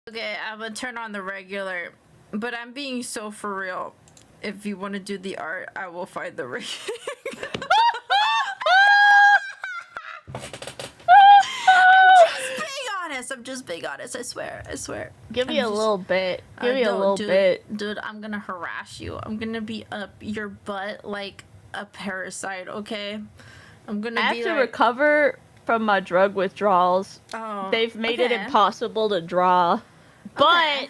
Okay, I'm gonna turn on the regular, but I'm being so for real. If you want to do the art, I will find the ring. I'm just being honest. I swear. Give me a little bit. Give me a little bit. Dude, I'm gonna harass you. I'm gonna be up your butt like a parasite, okay? I'm gonna I have to recover from my drug withdrawals. Oh, they've made it impossible to draw. But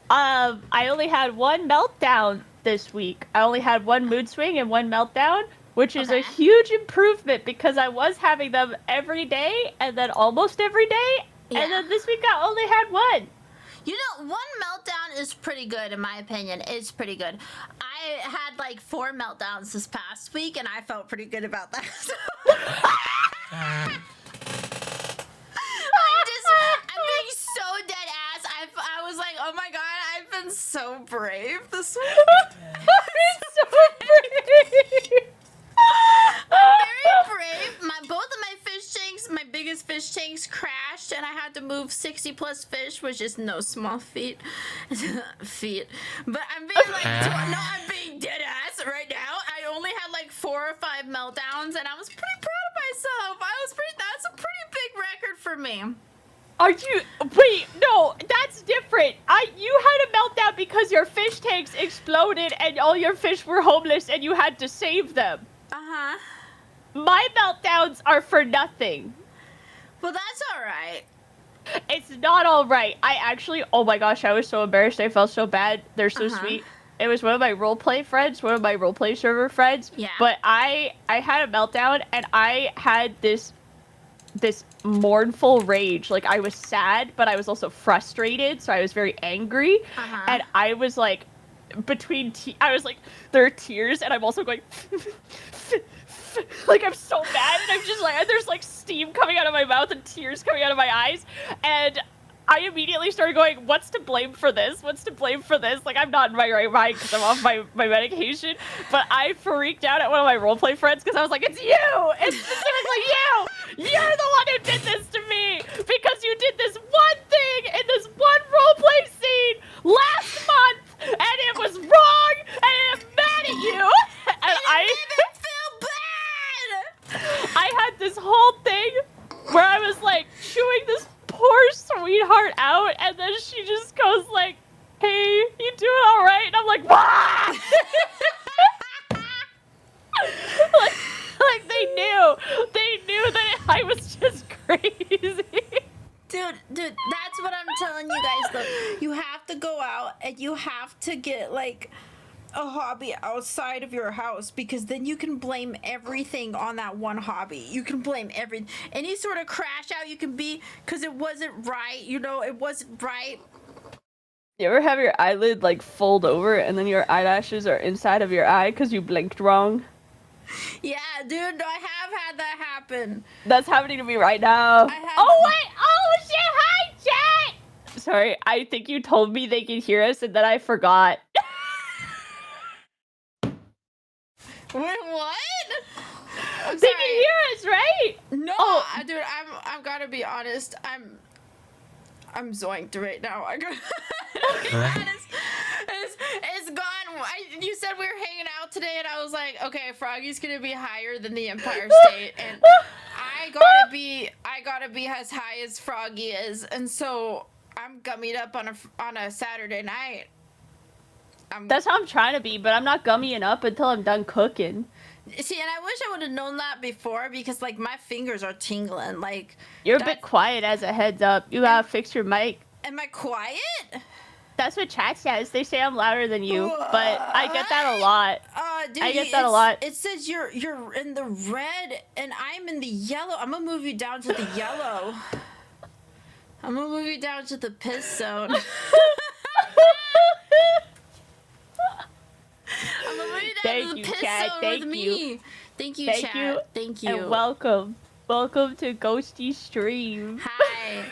I only had one meltdown this week. I only had one mood swing and one meltdown, which is a huge improvement because I was having them every day and then almost every day. Yeah. And then this week I only had one. You know, one meltdown is pretty good, in my opinion. It's pretty good. I had like 4 meltdowns this past week, and I felt pretty good about that. I'm being so dead ass. I was like, oh my god, I've been so brave this week. I'm so brave. I'm very brave. Both of my fish tanks, my biggest fish tanks crashed, and I had to move 60 plus fish, which is no small feat. But I'm being like, I'm being dead ass right now. I only had like 4 or 5 meltdowns, and I was pretty proud of myself. That's a pretty big record for me. Are you? Wait, no, that's different. You had a meltdown because your fish tanks exploded and all your fish were homeless, and you had to save them. Uh-huh. My meltdowns are for nothing. Well, that's all right. It's not all right. I actually, oh my gosh, I was so embarrassed. I felt so bad. They're so sweet. It was one of my roleplay friends, one of my roleplay server friends. Yeah. But I had a meltdown, and I had this mournful rage. Like, I was sad, but I was also frustrated, so I was very angry. And I was like, I was like, there are tears, and I'm also going, like, I'm so mad, and I'm just like, there's like steam coming out of my mouth and tears coming out of my eyes, and I immediately started going, what's to blame for this? What's to blame for this? Like, I'm not in my right mind because I'm off my medication, but I freaked out at one of my roleplay friends because I was like, it's you! It's specifically you! You're the one who did this to me! Because you did this one thing in this one roleplay scene last month, and it was wrong, and I'm mad at you! And I didn't feel bad! I had this whole thing where I was like chewing this poor sweetheart out, and then she just goes like, hey, you doing all right? And I'm like, wah! like they knew that I was just crazy. Dude, that's what I'm telling you guys, though. You have to go out and you have to get like a hobby outside of your house, because then you can blame everything on that one hobby. You can blame any sort of crash out you can be because it wasn't right, it wasn't right. You ever have your eyelid like fold over and then your eyelashes are inside of your eye because you blinked wrong? Yeah, dude, I have had that happen. That's happening to me right now. Oh wait! Oh shit! Hi, chat! Sorry, I think you told me they could hear us and then I forgot. Wait, what? They can hear us, right? No, dude, I'm gotta be honest. I'm zoinked right now. I gotta be honest. It's gone. You said we were hanging out today, and I was like, okay, Froggy's gonna be higher than the Empire State, and I gotta be as high as Froggy is, and so I'm gummied up on a Saturday night. That's how I'm trying to be, but I'm not gummying up until I'm done cooking. See, and I wish I would have known that before, because like my fingers are tingling. Like, you're a bit quiet, as a heads up. You gotta fix your mic. Am I quiet? That's what chat says. They say I'm louder than you, but I get that a lot. Dude, I get that a lot. It says you're in the red and I'm in the yellow. I'm gonna move you down to the yellow. I'm gonna move you down to the piss zone. I'm gonna move you down to the piss zone with me. Thank you, chat. Thank you. And welcome to Ghosty stream. Hi.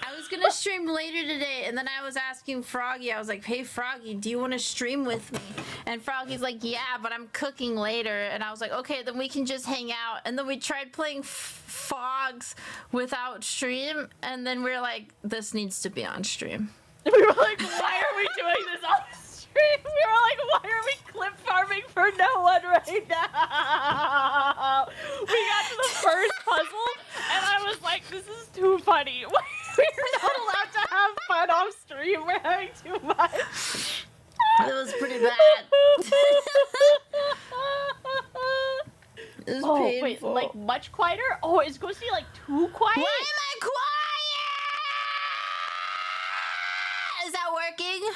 I was gonna stream later today, and then I was asking Froggy. I was like, "Hey, Froggy, do you want to stream with me?" And Froggy's like, "Yeah, but I'm cooking later." And I was like, "Okay, then we can just hang out." And then we tried playing Fogs without stream, and then we were like, "This needs to be on stream." We were like, "Why are we doing this on stream?" We were like, "Why are we clip farming for no one right now?" We got to the first puzzle, and I was like, "This is too funny. We're not allowed to have fun off stream. We're having too much." It was pretty bad. It was painful. Wait, like much quieter? Oh, is Ghosty like too quiet? Why am I quiet? Is that working?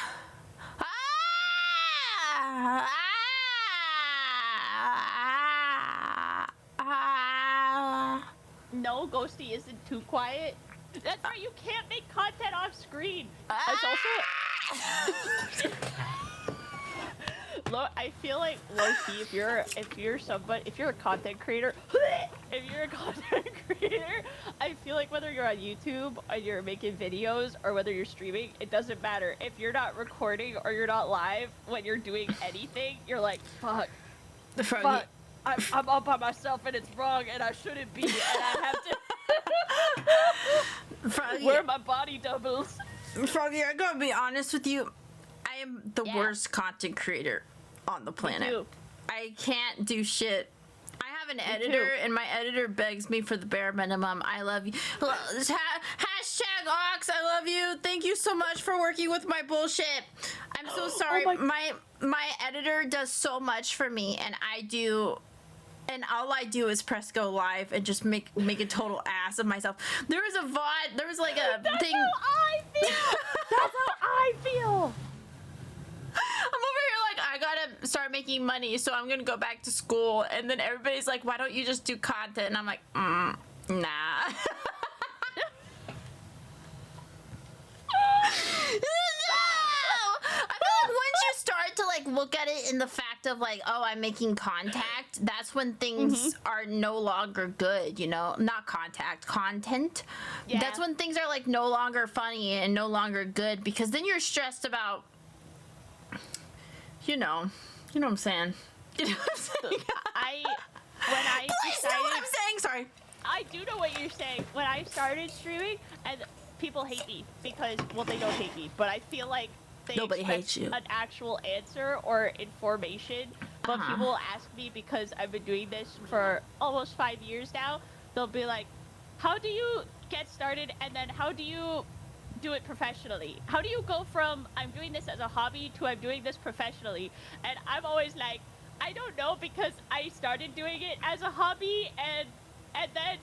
No, Ghosty isn't too quiet. That's right, you can't make content off screen. It's also... Look, I feel like low-key, if you're a content creator, I feel like whether you're on YouTube or you're making videos or whether you're streaming, it doesn't matter. If you're not recording or you're not live, when you're doing anything, you're like, fuck, I'm up by myself and it's wrong and I shouldn't be and I have to Froggy, wear my body doubles. Froggy, I gotta be honest with you. I am the worst content creator on the planet. Me too. I can't do shit. I have an editor, and my editor begs me for the bare minimum. I love you. Hashtag Ox, I love you. Thank you so much for working with my bullshit. I'm so sorry. My editor does so much for me, and and all I do is press go live and just make a total ass of myself. There was a VOD. There was like a thing. That's how I feel. That's how I feel. I'm over here like, I gotta start making money, so I'm gonna go back to school. And then everybody's like, why don't you just do content? And I'm like, nah. No! I feel like once you start to like look at it in the fact of like, oh, I'm making contact, that's when things are no longer good, you know? Not content. Yeah. That's when things are like no longer funny and no longer good, because then you're stressed about, you know what I'm saying. You know what I'm saying? Please know what I'm saying. Sorry. I do know what you're saying. When I started streaming, and people hate me because, well, they don't hate me, but I feel like nobody hates you. An actual answer or information. But people will ask me, because I've been doing this for almost 5 years now. They'll be like, "How do you get started? And then how do you do it professionally? How do you go from I'm doing this as a hobby to I'm doing this professionally?" And I'm always like, I don't know, because I started doing it as a hobby, and then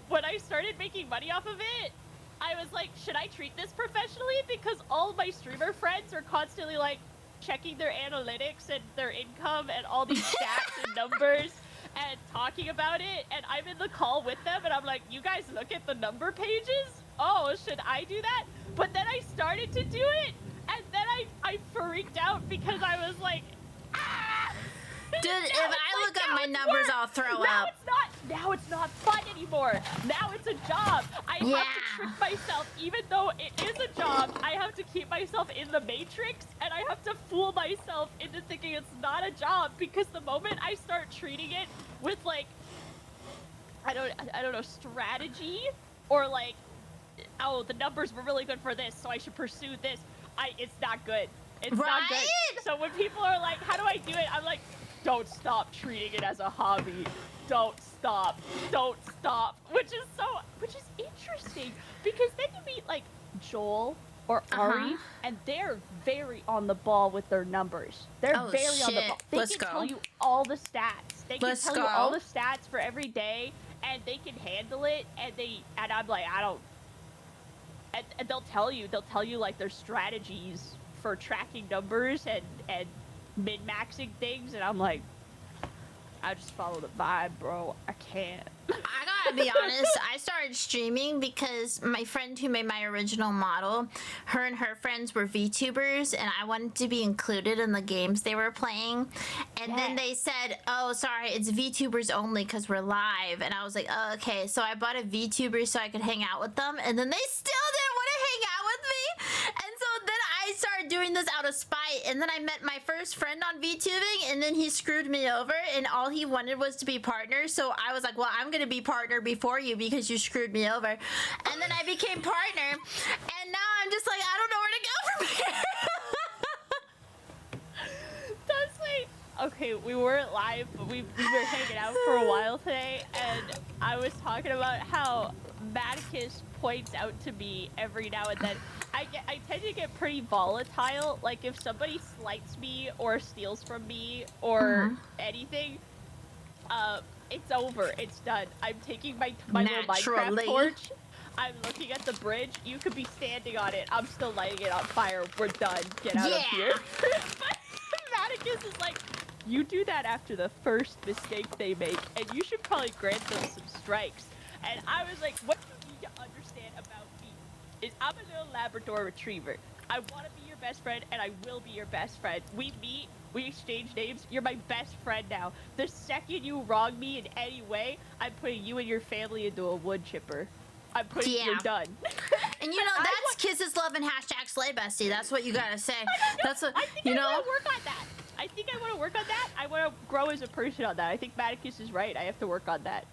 when I started making money off of it, I was like, should I treat this professionally? Because all my streamer friends are constantly like checking their analytics and their income and all these stats and numbers and talking about it, and I'm in the call with them and I'm like, you guys look at the number pages? Oh, should I do that? But then I started to do it, and then I freaked out because I was like, ah! Dude, if I look up my numbers, I'll throw up. Now it's not fun anymore. Now it's a job. I have to trick myself, even though it is a job. I have to keep myself in the matrix, and I have to fool myself into thinking it's not a job, because the moment I start treating it with like, I don't know, strategy, or like, oh, the numbers were really good for this, so I should pursue this, it's not good. It's not good. So when people are like, how do I do it? I'm like, don't stop treating it as a hobby. Don't stop. Don't stop. Which is interesting, because then you meet like Joel or Ari, and they're very on the ball with their numbers. They're on the ball. They can tell you all the stats. They can tell you all the stats for every day, and they can handle it. And I'm like, I don't. And they'll tell you like their strategies for tracking numbers and min-maxing things, and I'm like, I just follow the vibe, bro. I can't. I gotta be honest, I started streaming because my friend who made my original model, her and her friends were VTubers, and I wanted to be included in the games they were playing. And then they said, oh, sorry, it's VTubers only because we're live. And I was like, oh, okay. So I bought a VTuber so I could hang out with them. And then they still didn't want to hang out with me. And so then I started doing this out of spite. And then I met my first friend on VTubing, and then he screwed me over, and all he wanted was to be partners. So I was like, well, I'm going to be partner before you because you screwed me over. And then I became partner. And now I'm just like, I don't know where to go from here. That's like, okay, we weren't live, but we were hanging out for a while today, and I was talking about how Maticus points out to me every now and then. I tend to get pretty volatile. Like if somebody slights me or steals from me or anything, it's over. It's done. I'm taking my little Minecraft torch. I'm looking at the bridge. You could be standing on it. I'm still lighting it on fire. We're done. Get out of here. But Maticus is like, you do that after the first mistake they make, and you should probably grant them some strikes. And I was like, what you need to understand about me is I'm a little Labrador Retriever. I want to be your best friend, and I will be your best friend. We meet, we exchange names. You're my best friend now. The second you wrong me in any way, I'm putting you and your family into a wood chipper. I'm putting you done. And you know, that's kisses, love, and hashtag slay bestie. That's what you gotta say. That's what, I think I want to work on that. I think I want to work on that. I want to grow as a person on that. I think Maticus is right. I have to work on that.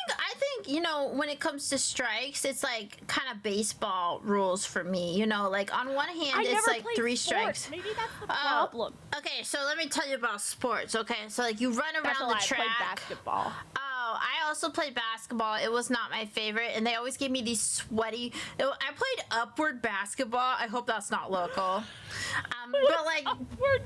I think, you know, when it comes to strikes, it's like kind of baseball rules for me. You know, like on one hand, it's like 3 strikes. Maybe that's the problem. Okay, so let me tell you about sports. Okay, so like you run around the track. I played basketball. Oh, I also played basketball. It was not my favorite, and they always gave me these sweaty. I played upward basketball. I hope that's not local. But like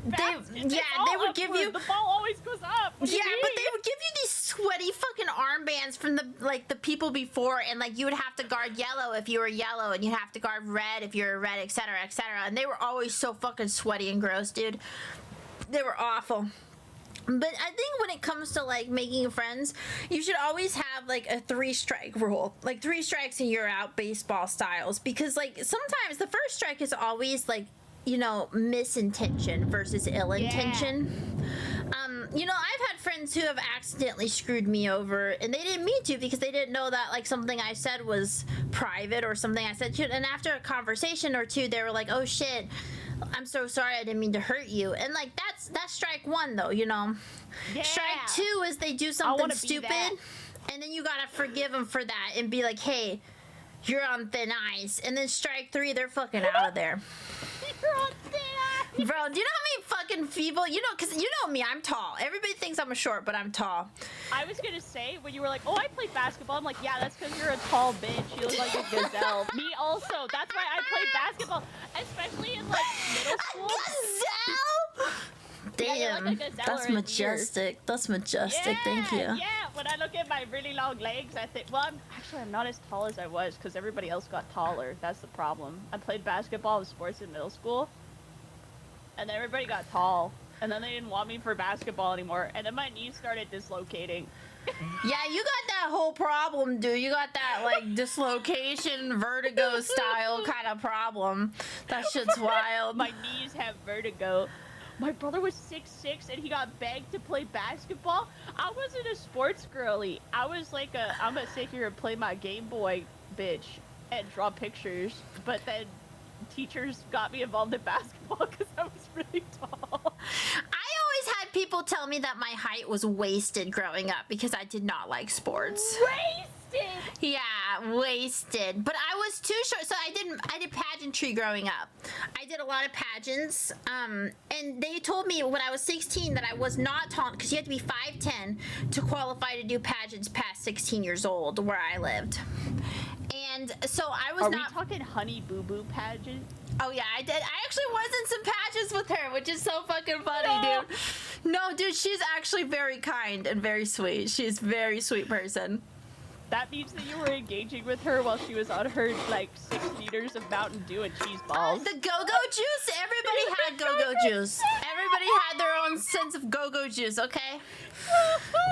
they would give you the ball always goes up. But they would give you these sweaty fucking armbands from the people before, and like you would have to guard yellow if you were yellow, and you'd have to guard red if you were red, etc., etc. And they were always so fucking sweaty and gross, dude. They were awful. But I think when it comes to like making friends, you should always have like a 3-strike rule, like 3 strikes and you're out, baseball styles, because like sometimes the first strike is always like, you know, misintention versus ill intention. You know, I've had friends who have accidentally screwed me over, and they didn't mean to because they didn't know that like something I said was private or something I said to, and after a conversation or two, they were like, oh shit, I'm so sorry, I didn't mean to hurt you. And like that's strike 1 though, you know. Strike 2 is they do something stupid, and then you gotta forgive them for that and be like, hey, you're on thin ice. And then strike 3, they're fucking out of there. You're on thin ice. Bro, do you know how many fucking people, you know, because you know me, I'm tall. Everybody thinks I'm a short, but I'm tall. I was gonna say, when you were like, oh, I played basketball, I'm like, yeah, that's because you're a tall bitch. You look like a gazelle. Me also. That's why I played basketball, especially in like middle school. A gazelle? Damn, like a gazelle that's majestic. That's majestic. Thank you. Yeah, when I look at my really long legs, I think, well, I'm not as tall as I was because everybody else got taller. That's the problem. I played basketball and sports in middle school, and then everybody got tall, and then they didn't want me for basketball anymore, and then my knees started dislocating. Yeah, you got that whole problem, dude. You got that, like, dislocation, vertigo style kind of problem. That shit's wild. My knees have vertigo. My brother was 6'6" and he got begged to play basketball. I wasn't a sports girly. I was like I'm gonna sit here and play my Game Boy, bitch, and draw pictures. But then teachers got me involved in basketball because I was really tall. I always had people tell me that my height was wasted growing up because I did not like sports. Wasted? Yeah, wasted. But I was too short, so I did pageantry growing up. I did a lot of pageants, and they told me when I was 16 that I was not tall, because you had to be 5'10" to qualify to do pageants past 16 years old where I lived. And so I was not... Are we talking Honey Boo Boo pageant? Oh yeah, I did. I actually was in some pageants with her, which is so fucking funny, dude. No, dude, she's actually very kind and very sweet. She's a very sweet person. That means that you were engaging with her while she was on her, like, 6 liters of Mountain Dew and cheese balls. The go-go juice? Everybody had go-go juice. Everybody had their own sense of go-go juice, okay?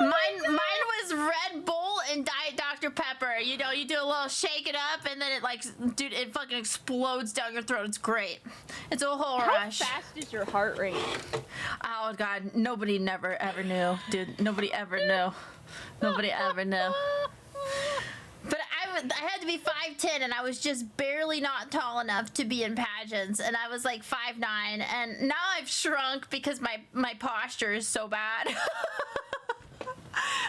Mine was Red Bull and Diet Dr. Pepper. You know, you do a little shake it up, and then it like, dude, it fucking explodes down your throat. It's great. It's a whole rush. How fast is your heart rate? Oh God, nobody never ever knew, dude. Nobody ever knew. Nobody ever knew. But I had to be 5'10", and I was just barely not tall enough to be in pageants, and I was like 5'9", and now I've shrunk because my posture is so bad.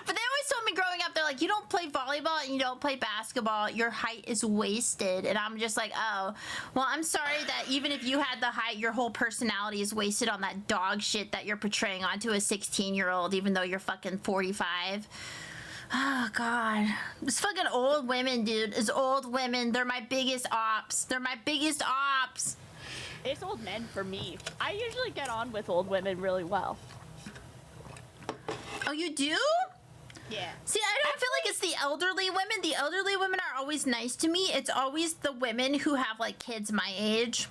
But they always told me growing up, they're like, you don't play volleyball and you don't play basketball, your height is wasted. And I'm just like, oh, well, I'm sorry that even if you had the height, your whole personality is wasted on that dog shit that you're portraying onto a 16-year-old, even though you're fucking 45. Oh, God. It's fucking old women, dude. It's old women. They're my biggest ops. They're my biggest ops. It's old men for me. I usually get on with old women really well. Oh, you do? Yeah. See, I don't feel like it's the elderly women. The elderly women are always nice to me. It's always the women who have, like, kids my age.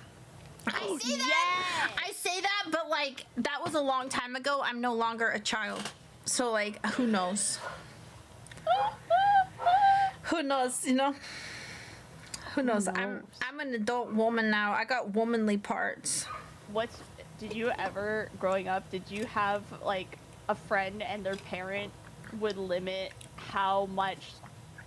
I say that. I say that, but, like, that was a long time ago. I'm no longer a child. So, like, who knows? Who knows, you know? Who knows? I'm an adult woman now. I got womanly parts. Did you ever, growing up, did you have, like, a friend and their parent would limit how much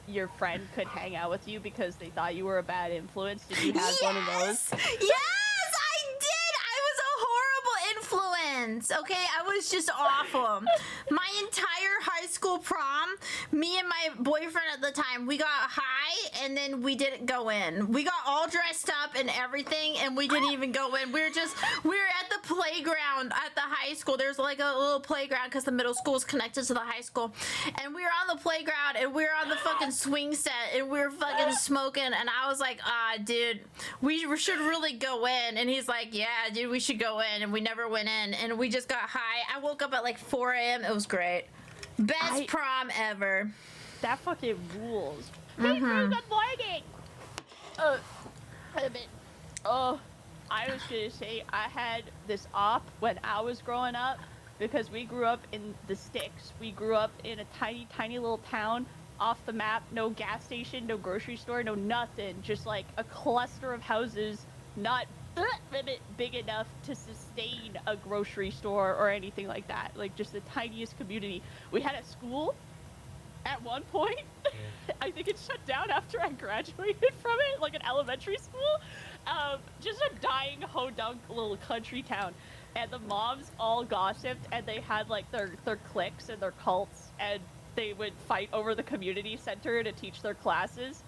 your friend could hang out with you because they thought you were a bad influence? Did you have one of those? Yes, I did. I was a horrible influence. Okay, I was just awful. My entire high school prom, me and my boyfriend at the time, we got high and then we didn't go in. We got all dressed up and everything, and we didn't even go in. We were at the playground at the high school. There's like a little playground because the middle school is connected to the high school, and we were on the playground and we were on the fucking swing set and we were fucking smoking, and I was like, dude, we should really go in. And he's like, yeah, dude, we should go in. And we never went in, and we just got high. I woke up at like 4 a.m. It was great. Best prom ever. That fucking rules. Hey, Drew, good morning. I was gonna say, I had this op when I was growing up because we grew up in the sticks. We grew up in a tiny, tiny little town off the map. No gas station, no grocery store, no nothing. Just like a cluster of houses, not big enough to sustain a grocery store or anything like that. Like just the tiniest community. We had a school at one point. I think it shut down after I graduated from it, like an elementary school. Just a dying ho-dunk little country town. And the moms all gossiped, and they had like their cliques and their cults, and they would fight over the community center to teach their classes.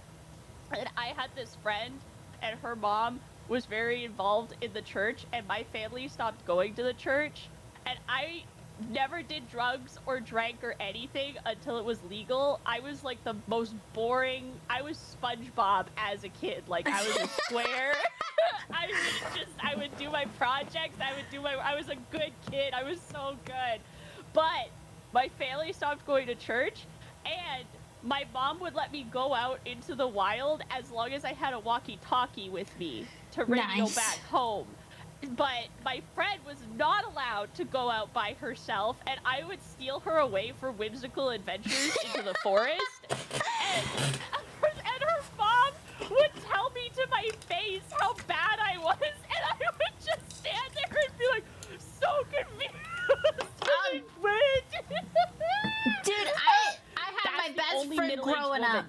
And I had this friend, and her mom was very involved in the church, and my family stopped going to the church, and I never did drugs or drank or anything until it was legal. I was like the most boring. I was SpongeBob as a kid. Like I was a square. I would do my projects. I was a good kid. I was so good. But my family stopped going to church, and my mom would let me go out into the wild as long as I had a walkie-talkie with me to radio back home. But my friend was not allowed to go out by herself, and I would steal her away for whimsical adventures into the forest. And her mom would tell me to my face how bad I was, and I would just stand there and be like, so confused. Dude, I had my best friend growing up.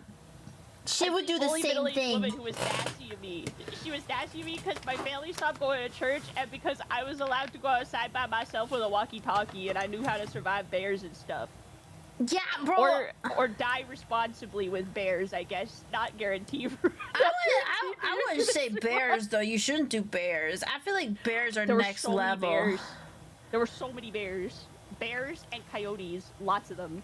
She would do the same thing. Woman who was nasty to me. She was nasty to me because my family stopped going to church, and because I was allowed to go outside by myself with a walkie-talkie, and I knew how to survive bears and stuff. Yeah, bro. Or die responsibly with bears, I guess. Not guaranteed. I wouldn't say bears though. You shouldn't do bears. I feel like bears are next level. There were so many bears. Bears and coyotes. Lots of them.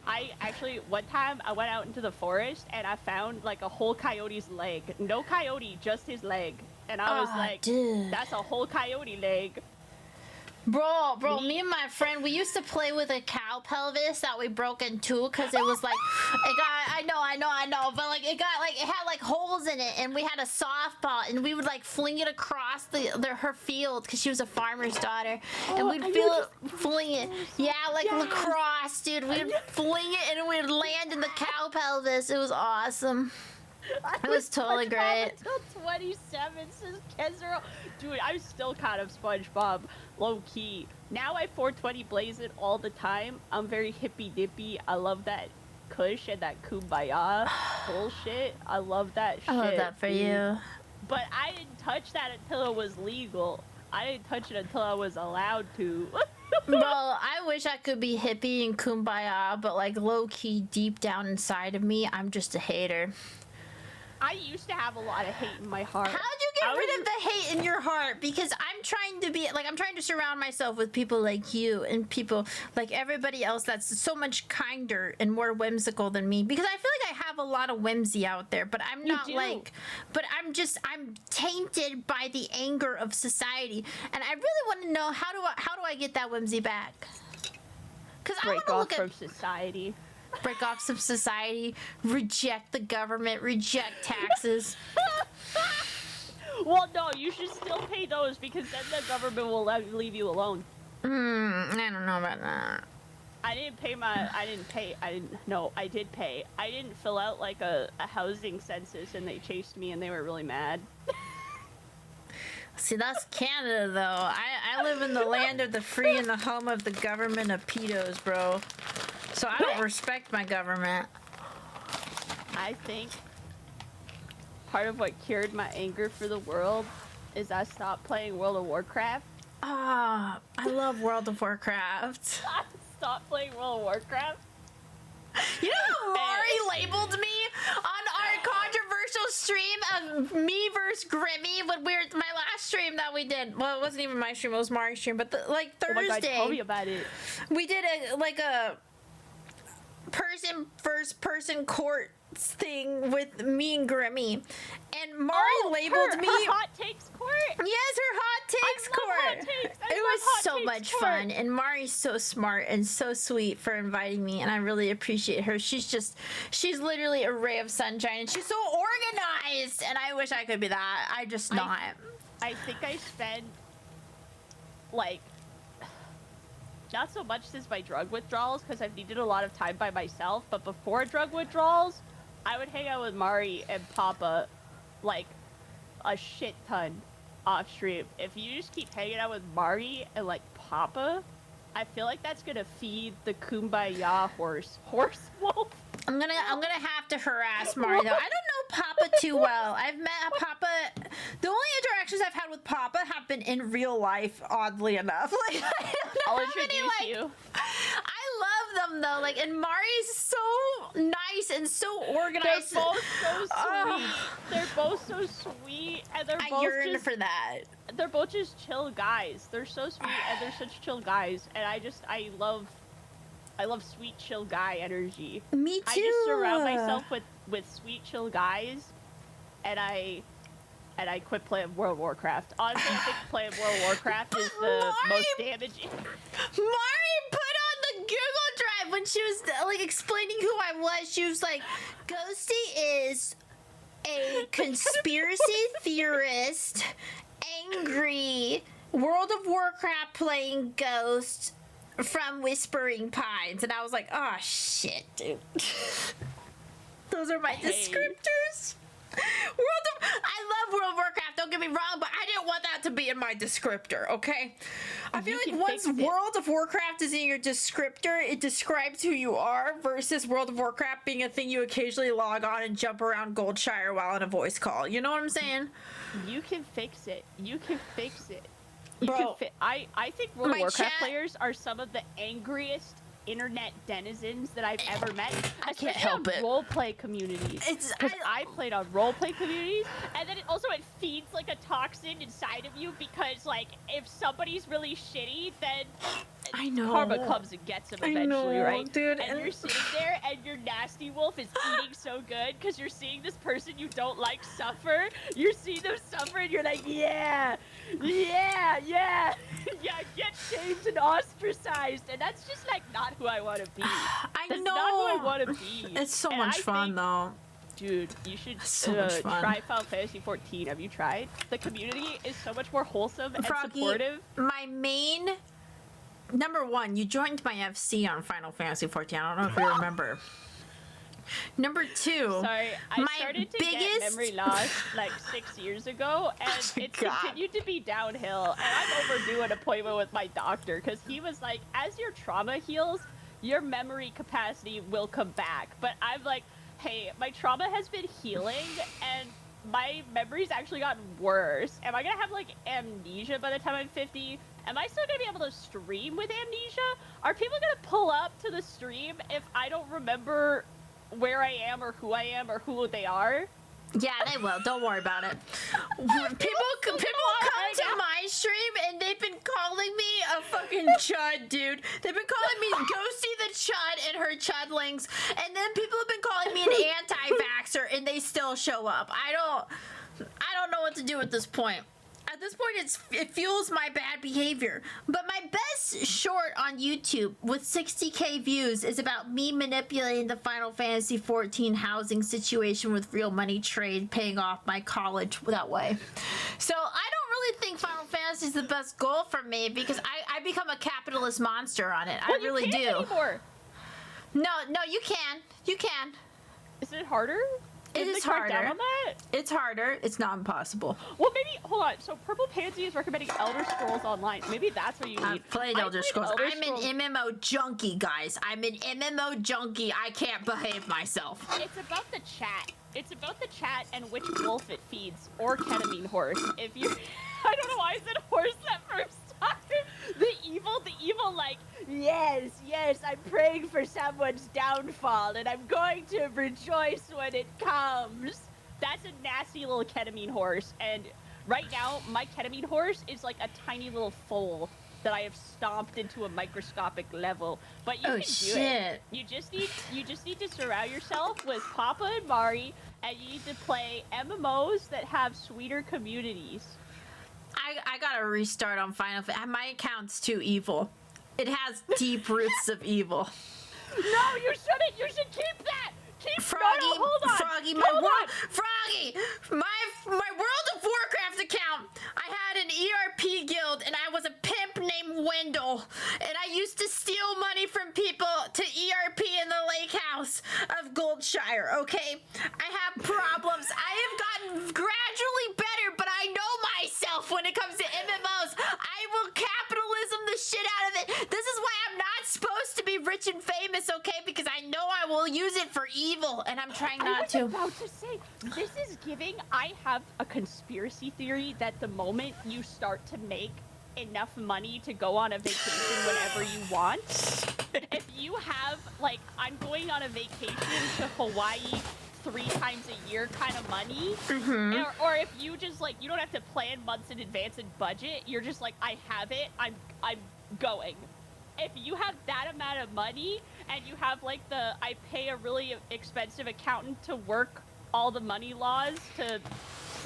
I actually, one time, I went out into the forest and I found like a whole coyote's leg. No coyote, just his leg. And I was like, dude, that's a whole coyote leg. Bro, me and my friend, we used to play with a cow pelvis that we broke in two because it was like, it got, I know, but like it had like holes in it, and we had a softball, and we would like fling it across her field because she was a farmer's daughter, and we'd fling it. Yeah, like lacrosse, dude. We'd fling it and it would land in the cow pelvis. It was awesome. It was totally great. Until 27, says Kezero. Dude, I'm still kind of SpongeBob, low key. Now I 420 blaze it all the time. I'm very hippy dippy. I love that kush and that kumbaya bullshit. I love that shit. I love that for you. But I didn't touch that until it was legal. I didn't touch it until I was allowed to. Well, I wish I could be hippie and kumbaya, but like low key deep down inside of me, I'm just a hater. I used to have a lot of hate in my heart. How'd you get rid of the hate in your heart? Because I'm trying to be, like, I'm trying to surround myself with people like you and people like everybody else that's so much kinder and more whimsical than me. Because I feel like I have a lot of whimsy out there, but I'm not like, but I'm tainted by the anger of society. And I really want to know, how do I get that whimsy back? Because I want to look from society. Break off some society, reject the government, reject taxes. Well, no, you should still pay those because then the government will leave you alone. I don't know about that. I did pay. I did pay. I didn't fill out like a housing census and they chased me and they were really mad. See, that's Canada, though. I live in the land of the free and the home of the government of pedos, bro. So I don't respect my government. I think part of what cured my anger for the world is I stopped playing World of Warcraft. Ah, I love World of Warcraft. I stopped playing World of Warcraft. You know how Mari labeled me on our controversial stream of me versus Grimmy when my last stream that we did. Well, it wasn't even my stream; it was Mari's stream. But like Thursday, oh my God, tell me about it. We did a person first person court thing with me and Grimmy, and Mari labeled me her hot takes court. Yes, her hot takes court. It was so much fun, and Mari's so smart and so sweet for inviting me, and I really appreciate her. She's literally a ray of sunshine, and she's so organized, and I wish I could be that. I just not. I think I spend like not so much since my drug withdrawals because I've needed a lot of time by myself, but before drug withdrawals, I would hang out with Mari and Papa like a shit ton off stream. If you just keep hanging out with Mari and like Papa, I feel like that's gonna feed the kumbaya horse wolf. I'm gonna have to harass Mari though. I don't know Papa too well. I've met Papa. The only interactions I've had with Papa have been in real life, oddly enough. Like I don't know I'll how introduce many, you. I love them though. Like, and Mari's so nice and so organized. They're both so sweet. They're both so sweet, and they're both I yearn just, for that. They're both just chill guys. They're so sweet and they're such chill guys, and I love sweet chill guy energy. Me too. I just surround myself with sweet chill guys, and I quit playing World of Warcraft. Honestly, I think playing World of Warcraft is the most damaging. Mari put on the Google Drive when she was like explaining who I was. She was like, Ghosty is a conspiracy theorist, angry World of Warcraft playing ghost from Whispering Pines. And I was like, oh shit, dude. Those are my descriptors. I love World of Warcraft, don't get me wrong, but I didn't want that to be in my descriptor, okay? I feel like once World of Warcraft is in your descriptor, it describes who you are versus World of Warcraft being a thing you occasionally log on and jump around Goldshire while on a voice call. You know what I'm saying? You can fix it. You can fix it. Bro, I think World of Warcraft players are some of the angriest internet denizens that I've ever met. I can't help it. Roleplay communities. Because I played on roleplay communities, and then it feeds like a toxin inside of you because like if somebody's really shitty, then I know karma comes and gets them eventually, right? Dude, and you're sitting there, and your nasty wolf is eating so good because you're seeing this person you don't like suffer. You're seeing them suffer, and you're like, yeah, get shamed and ostracized, and that's just like not who I want to be. That's not who I want to be. It's so much fun, though. Dude, you should much fun. try Final Fantasy 14. Have you tried? The community is so much more wholesome and Froggy, supportive. My main number one, you joined my FC on Final Fantasy 14. I don't know if you remember. Number two, sorry, I started to get memory loss like 6 years ago, and it's continued to be downhill. And I'm overdue an appointment with my doctor because he was like, as your trauma heals, your memory capacity will come back. But I'm like, hey, my trauma has been healing, and my memory's actually gotten worse. Am I gonna have like amnesia by the time I'm 50? Am I still gonna be able to stream with amnesia? Are people gonna pull up to the stream if I don't remember where I am or who who they are? Yeah, they will. Don't worry about it. People come to my stream and they've been calling me a fucking chud, dude. They've been calling me Ghosty the Chud and her chudlings, and then people have been calling me an anti-vaxxer, and they still show up. I don't know what to do at this point. At this point, it fuels my bad behavior. But my best short on YouTube with 60K views is about me manipulating the Final Fantasy 14 housing situation with real money trade, paying off my college that way. So I don't really think Final Fantasy is the best goal for me because I become a capitalist monster on it. Well, I really you can't do. Anymore. No, you can. You can. Is it harder? It is harder. Down on that? It's harder. It's not impossible. Well, maybe, hold on. So Purple Pansy is recommending Elder Scrolls Online. Maybe that's what you need. I've played Elder Scrolls. I'm an MMO junkie, guys. I'm an MMO junkie. I can't behave myself. It's about the chat. It's about the chat and which wolf it feeds, or ketamine horse. If you, I don't know why I said horse that first time. The evil, like, yes, I'm praying for someone's downfall, and I'm going to rejoice when it comes. That's a nasty little ketamine horse, and right now, my ketamine horse is like a tiny little foal that I have stomped into a microscopic level. But you can do it. You just need to surround yourself with Papa and Mari, and you need to play MMOs that have sweeter communities. I gotta restart on Final Fantasy. My account's too evil. It has deep roots of evil. No, you shouldn't. You should keep that. Keep Froggy, no, hold on. Froggy, Froggy, my World of Warcraft account. I had an ERP guild, and I was a pimp named Wendell, and I used to steal money from people to ERP in the lake house of Goldshire. Okay, I have problems. I have gotten gradually better, but I know myself when it comes to MMOs. I will capitalism the shit out of it. This is why I'm not supposed to be rich and famous, okay? Because I know I will use it for evil, and I'm trying not to. I was about to say, this is giving. I have a conspiracy theory that the moment you start to make enough money to go on a vacation whenever you want, if you have, like, I'm going on a vacation to Hawaii 3 times a year kind of money, or if you just, like, you don't have to plan months in advance and budget, you're just like, I have it, I'm going. If you have that amount of money and you have, like, I pay a really expensive accountant to work all the money laws to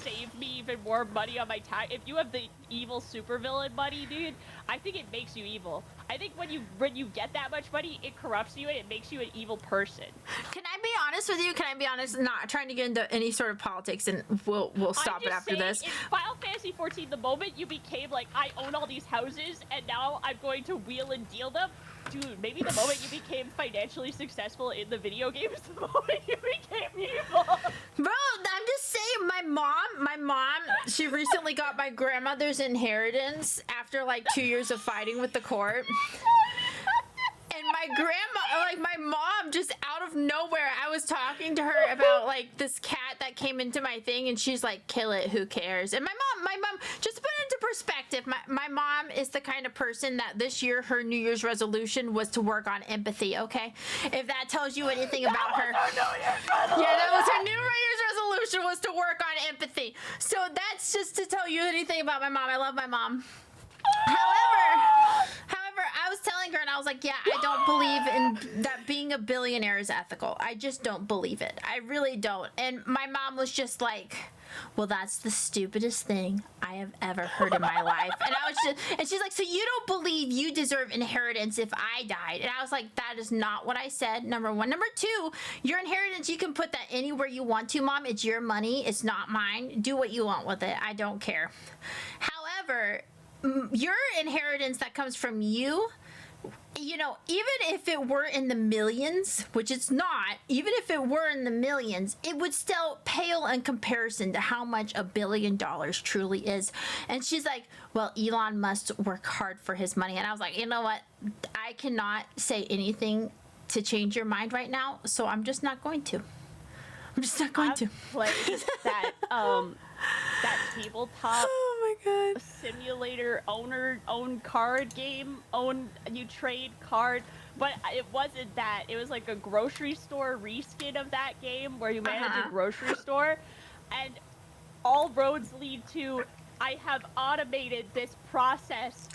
save me even more money on my tax. If you have the evil supervillain money, dude, I think it makes you evil. I think when you get that much money, it corrupts you and it makes you an evil person. Can I be honest with you? Can I be honest? Not trying to get into any sort of politics, and we'll stop it after this. In Final Fantasy 14, the moment you became like, I own all these houses and now I'm going to wheel and deal them, dude, maybe the moment you became financially successful in the video games, the moment you became evil. Bro, I'm just saying, my mom, she recently got my grandmother's inheritance after like 2 years of fighting with the court. And my mom, just out of nowhere, I was talking to her about like this cat that came into my thing, and she's like, kill it, who cares? And my mom, just to put it into perspective, my mom is the kind of person that this year her New Year's resolution was to work on empathy, okay? If that tells you anything about her. Yeah, that was her New Year's resolution, was to work on empathy. So that's just to tell you anything about my mom. I love my mom. However, I was telling her, and I was like, yeah, I don't believe in that being a billionaire is ethical. I just don't believe it. I really don't. And my mom was just like, well, that's the stupidest thing I have ever heard in my life. And she's like, so you don't believe you deserve inheritance if I died? And I was like, that is not what I said, number one. Number two, your inheritance, you can put that anywhere you want to, Mom. It's your money. It's not mine. Do what you want with it. I don't care. However, your inheritance that comes from you you know, even if it were in the millions, which it's not, even if it were in the millions, it would still pale in comparison to how much $1 billion truly is. And she's like, well, Elon must work hard for his money. And I was like, you know what? I cannot say anything to change your mind right now, so I'm just not going to. I'm just not going to. Played that that tabletop Oh my god. simulator own card game, you trade card, but it wasn't that. It was like a grocery store reskin of that game where you manage a grocery store, and all roads lead to I have automated this process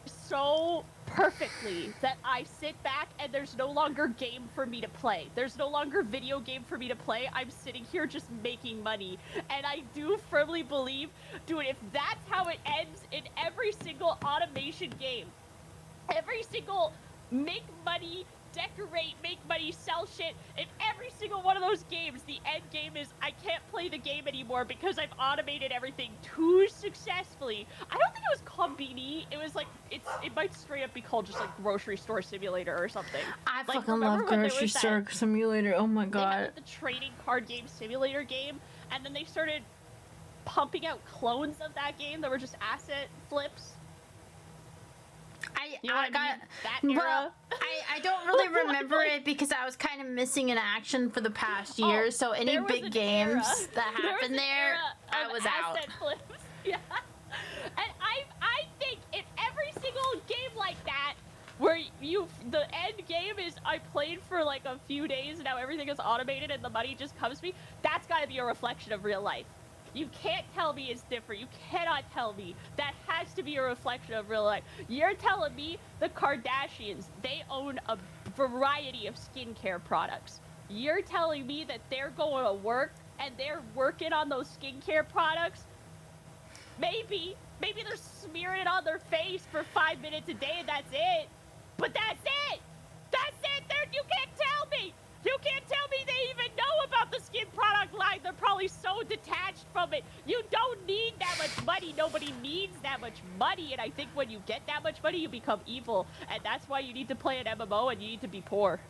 so perfectly that I sit back and there's no longer game for me to play. There's no longer video game for me to play. I'm sitting here just making money. And I do firmly believe, dude, if that's how it ends in every single automation game, every single make money, decorate, make money, sell shit, if every single one of those games, the end game is I can't play the game anymore because I've automated everything too successfully. I don't think it was called BD. It was like, it might straight up be called just like Grocery Store Simulator or something. I like, fucking love Grocery Store Simulator. Oh my god. They had the trading card game simulator game, and then they started pumping out clones of that game that were just asset flips. I don't really remember it because I was kind of missing in action for the past year. So any big games that happened there, I was out. Flips. Yeah, and I think if every single game like that, where the end game is I played for like a few days and now everything is automated and the money just comes to me, that's got to be a reflection of real life. You can't tell me it's different. You cannot tell me. That has to be a reflection of real life. You're telling me the Kardashians, they own a variety of skincare products. You're telling me that they're going to work and they're working on those skincare products? Maybe they're smearing it on their face for 5 minutes a day and that's it. But that's it. That's it. You can't tell me. You can't tell me they even know about the skin product line. They're probably so detached from it. You don't need that much money. Nobody needs that much money. And I think when you get that much money, you become evil. And that's why you need to play an MMO and you need to be poor.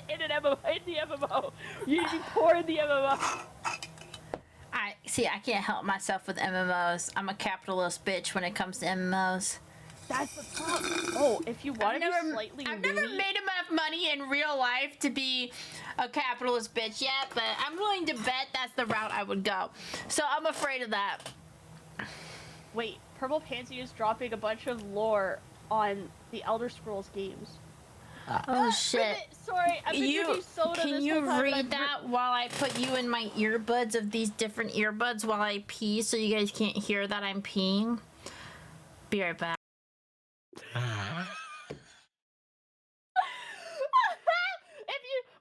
In the MMO. You need to be poor in the MMO. I can't help myself with MMOs. I'm a capitalist bitch when it comes to MMOs. That's the problem. Oh, if you want to be slightly I've never made enough money in real life to be a capitalist bitch yet, but I'm willing to bet that's the route I would go. So I'm afraid of that. Wait, Purple Pansy is dropping a bunch of lore on the Elder Scrolls games. Oh shit. Sorry, I've been drinking soda Can this you whole time, read that while I put you in my earbuds of these different earbuds while I pee so you guys can't hear that I'm peeing? Be right back.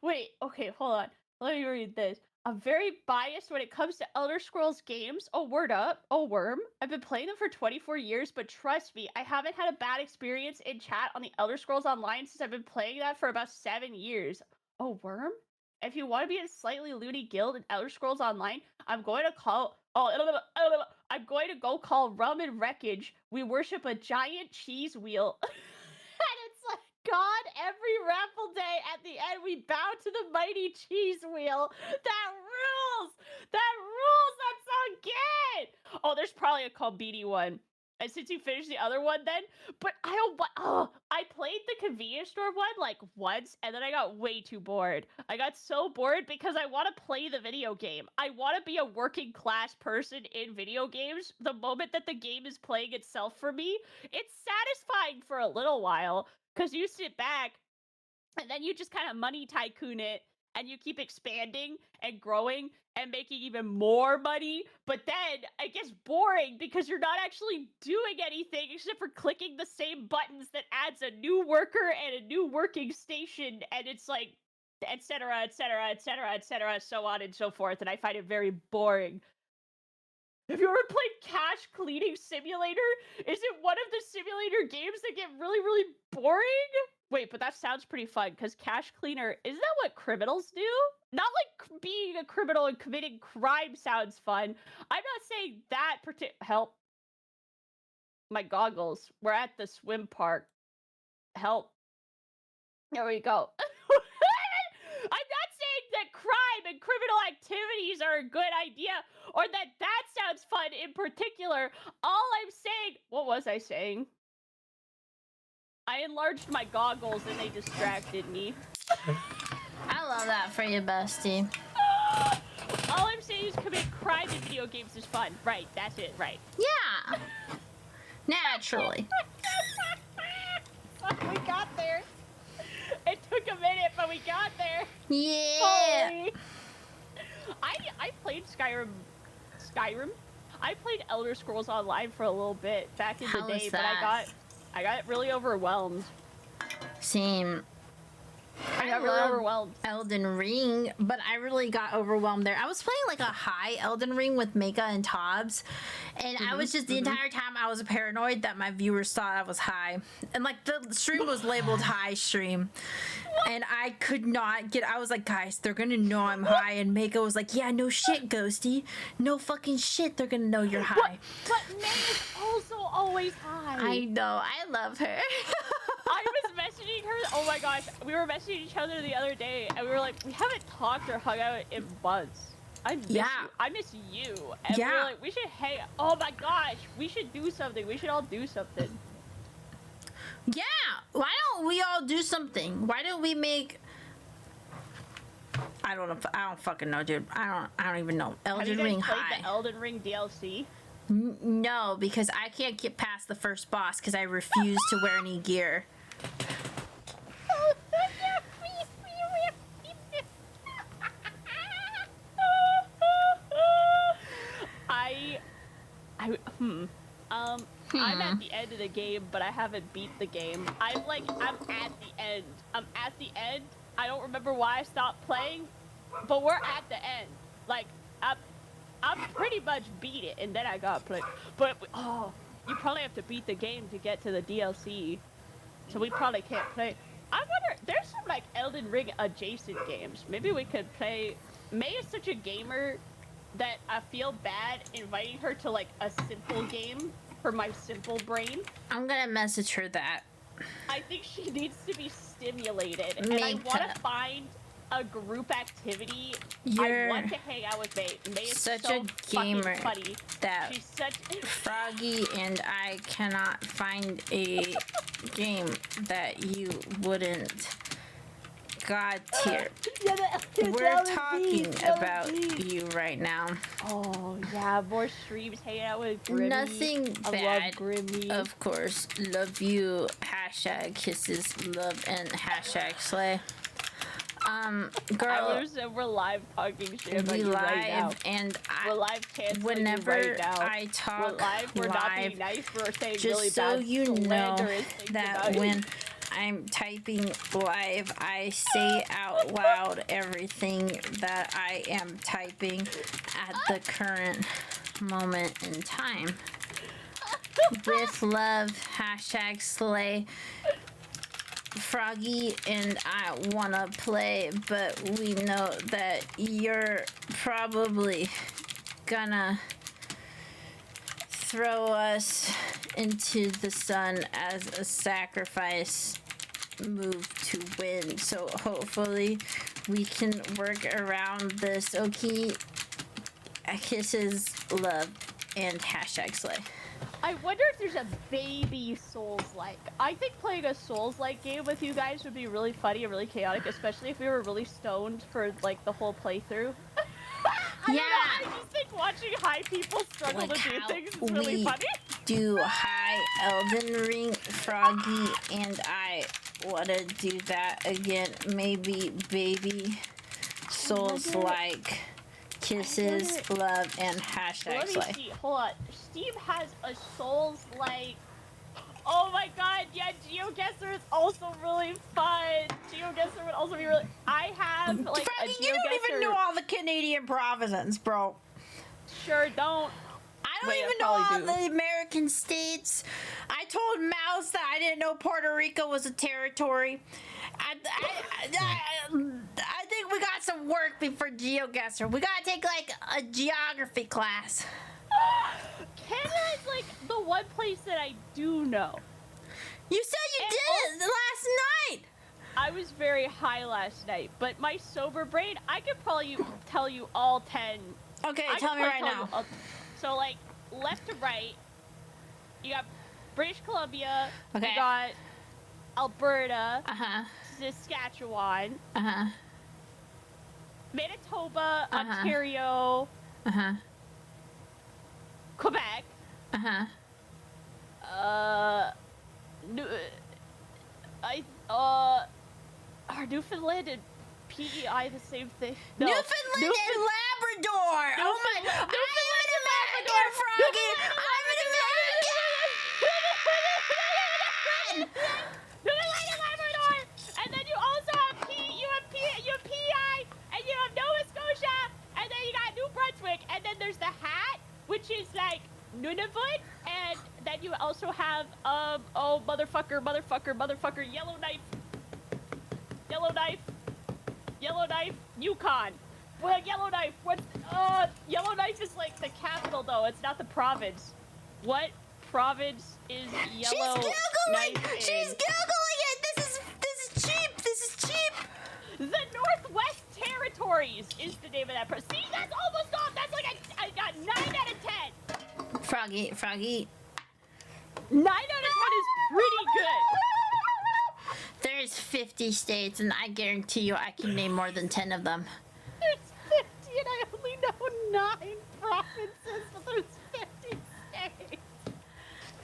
Wait, okay, hold on. Let me read this. I'm very biased when it comes to Elder Scrolls games. Oh, word up. Oh, worm. I've been playing them for 24 years, but trust me, I haven't had a bad experience in chat on the Elder Scrolls Online since I've been playing that for about 7 years. Oh, worm? If you want to be in a slightly loony guild in Elder Scrolls Online, I'm going to go call Rum and Wreckage. We worship a giant cheese wheel. And it's like, God, every raffle day at the end, we bow to the mighty cheese wheel. That rules! That rules! That's so good! Oh, there's probably a called BD one. And since you finished the other one then, but I don't, I played the convenience store one like once and then I got way too bored. I got so bored because I want to play the video game. I want to be a working class person in video games. The moment that the game is playing itself for me, it's satisfying for a little while because you sit back and then you just kind of money tycoon it and you keep expanding and growing and making even more money, but then it gets boring because you're not actually doing anything except for clicking the same buttons that adds a new worker and a new working station, and it's like, etc., etc., etc., etc., so on and so forth, and I find it very boring. Have you ever played Cash Cleaning Simulator? Is it one of the simulator games that get really, really boring? Wait, but that sounds pretty fun, because Cash Cleaner, isn't that what criminals do? Not like being a criminal and committing crime sounds fun. I'm not saying that help. my goggles. We're at the swim park. Help. There we go. I'm not saying that crime and criminal activities are a good idea or that sounds fun in particular. All I'm saying, what was I saying? I enlarged my goggles and they distracted me. I love that for you, bestie. All I'm saying is commit crime in video games is fun. Right, that's it, right. Yeah. Naturally. We got there. It took a minute, but we got there. Yeah. Holy. I played Skyrim. I played Elder Scrolls Online for a little bit back in the day, but I got really overwhelmed. Same. I got really overwhelmed. Elden Ring, but I really got overwhelmed there. I was playing like a high Elden Ring with Mega and Tobbs, and I was just the entire time I was paranoid that my viewers thought I was high, and like the stream was labeled high stream, and I could not get. I was like, guys, they're gonna know I'm high, and Mega was like, yeah, no shit, Ghosty, no fucking shit, they're gonna know you're high. But May is also always high. I know, I love her. I was messaging her. Oh my gosh, we were messaging each other the other day, and we were like, we haven't talked or hung out in months. I miss you. I miss you. And we were like, we should hang. Oh my gosh, we should do something. We should all do something. Yeah, why don't we all do something? Why don't we make? I don't know. I don't fucking know, dude. I don't even know. Elden Ring Have you guys high. played the Elden Ring DLC? No, because I can't get past the first boss because I refuse to wear any gear. I'm at the end of the game, but I haven't beat the game. I'm at the end. I'm at the end. I don't remember why I stopped playing, but we're at the end. Like, I'm pretty much beat it, and then I got play. But you probably have to beat the game to get to the DLC, so we probably can't play. I wonder, there's some like Elden Ring adjacent games. Maybe we could play. May is such a gamer that I feel bad inviting her to like a simple game for my simple brain. I'm gonna message her that. I think she needs to be stimulated, and I want to find a group activity. I want to hang out with May. May is such so a gamer funny. that She's such Froggy and I cannot find a game that you wouldn't. God tier. We're talking about you right now. Oh yeah, more streams hanging out with Grimmy. Nothing I bad. love Grimmy. Of course. Love you. Hashtag kisses. Love and hashtag slay. Girl. We're live talking shit about We you live right now. and We're live canceling whenever you right now. I talk we're live. We're not being nice. We're saying just really so bad you know slanderous things that about when you. I'm typing live, I say out loud everything that I am typing at the current moment in time. With love, hashtag slay. Froggy and I wanna play, but we know that you're probably gonna throw us into the sun as a sacrifice move to win. So hopefully we can work around this. Okay. Kisses, love, and hashtag slay. I wonder if there's a baby Souls-like. I think playing a Souls-like game with you guys would be really funny and really chaotic, especially if we were really stoned for like the whole playthrough. I just think watching high people struggle Like to do how things is really funny. Do high Elden Ring, Froggy, and I wanna do that again. Maybe baby Souls-like. Kisses, love, and hashtag Let me slay. see. Hold on. Steve has a Souls-like. Oh my god, yeah, GeoGuessr is also really fun. GeoGuessr would also be really. I have like Froggy, a GeoGuessr. you don't even know all the Canadian provinces, bro. Sure don't. I don't Wait, I even know all probably do. the American states. I told Mouse that I didn't know Puerto Rico was a territory. I think we got some work before GeoGuessr. We gotta take like a geography class. Canada is like the one place that I do know. You said you did it last night. I was very high last night, but my sober brain, I could probably tell you all 10. Okay, tell me right now. So, like, left to right, you got British Columbia, Okay. you got Alberta, Uh-huh. Saskatchewan, Uh-huh. Manitoba, Ontario, Uh-huh. Quebec, Uh-huh. are Newfoundland and PEI the same thing? No. Newfoundland and Labrador. Oh my! I'm an American, Froggy. I'm an American. Newfoundland and Labrador, and then you also have PEI, and you have Nova Scotia, and then you got New Brunswick, and then there's the Hat, which is like Nunavut, and then you also have motherfucker, Yellowknife, Yukon. Well, Yellowknife, Yellowknife is like the capital though, it's not the province. What province is Yellowknife in? She's googling it. This is cheap. This is cheap. The Northwest Territories is the name of that province. See, that's almost off. That's like I got 9 out of 10. Froggy. 9 out of 10 is pretty good. There's 50 states, and I guarantee you I can name more than 10 of them. There's 50 and I only know 9 provinces, but there's 50 states.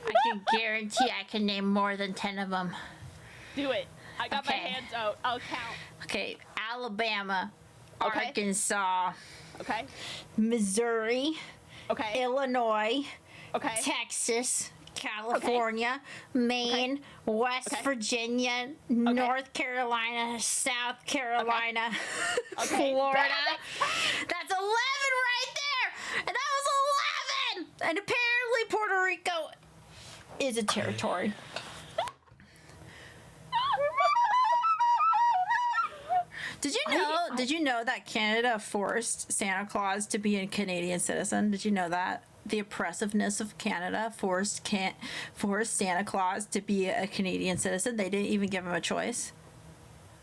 I can guarantee I can name more than 10 of them. Do it. I got my Okay. hands out. I'll count. Okay, Alabama, Okay. Arkansas, Okay. Missouri, Okay. Illinois, Okay. Texas, California, Maine, West Okay. Virginia, North Carolina, South Carolina, Okay. Florida. That's 11 right there! And that was 11! And apparently Puerto Rico is a territory. Did you know that Canada forced Santa Claus to be a Canadian citizen? Did you know that? The oppressiveness of Canada forced Santa Claus to be a Canadian citizen. They didn't even give him a choice.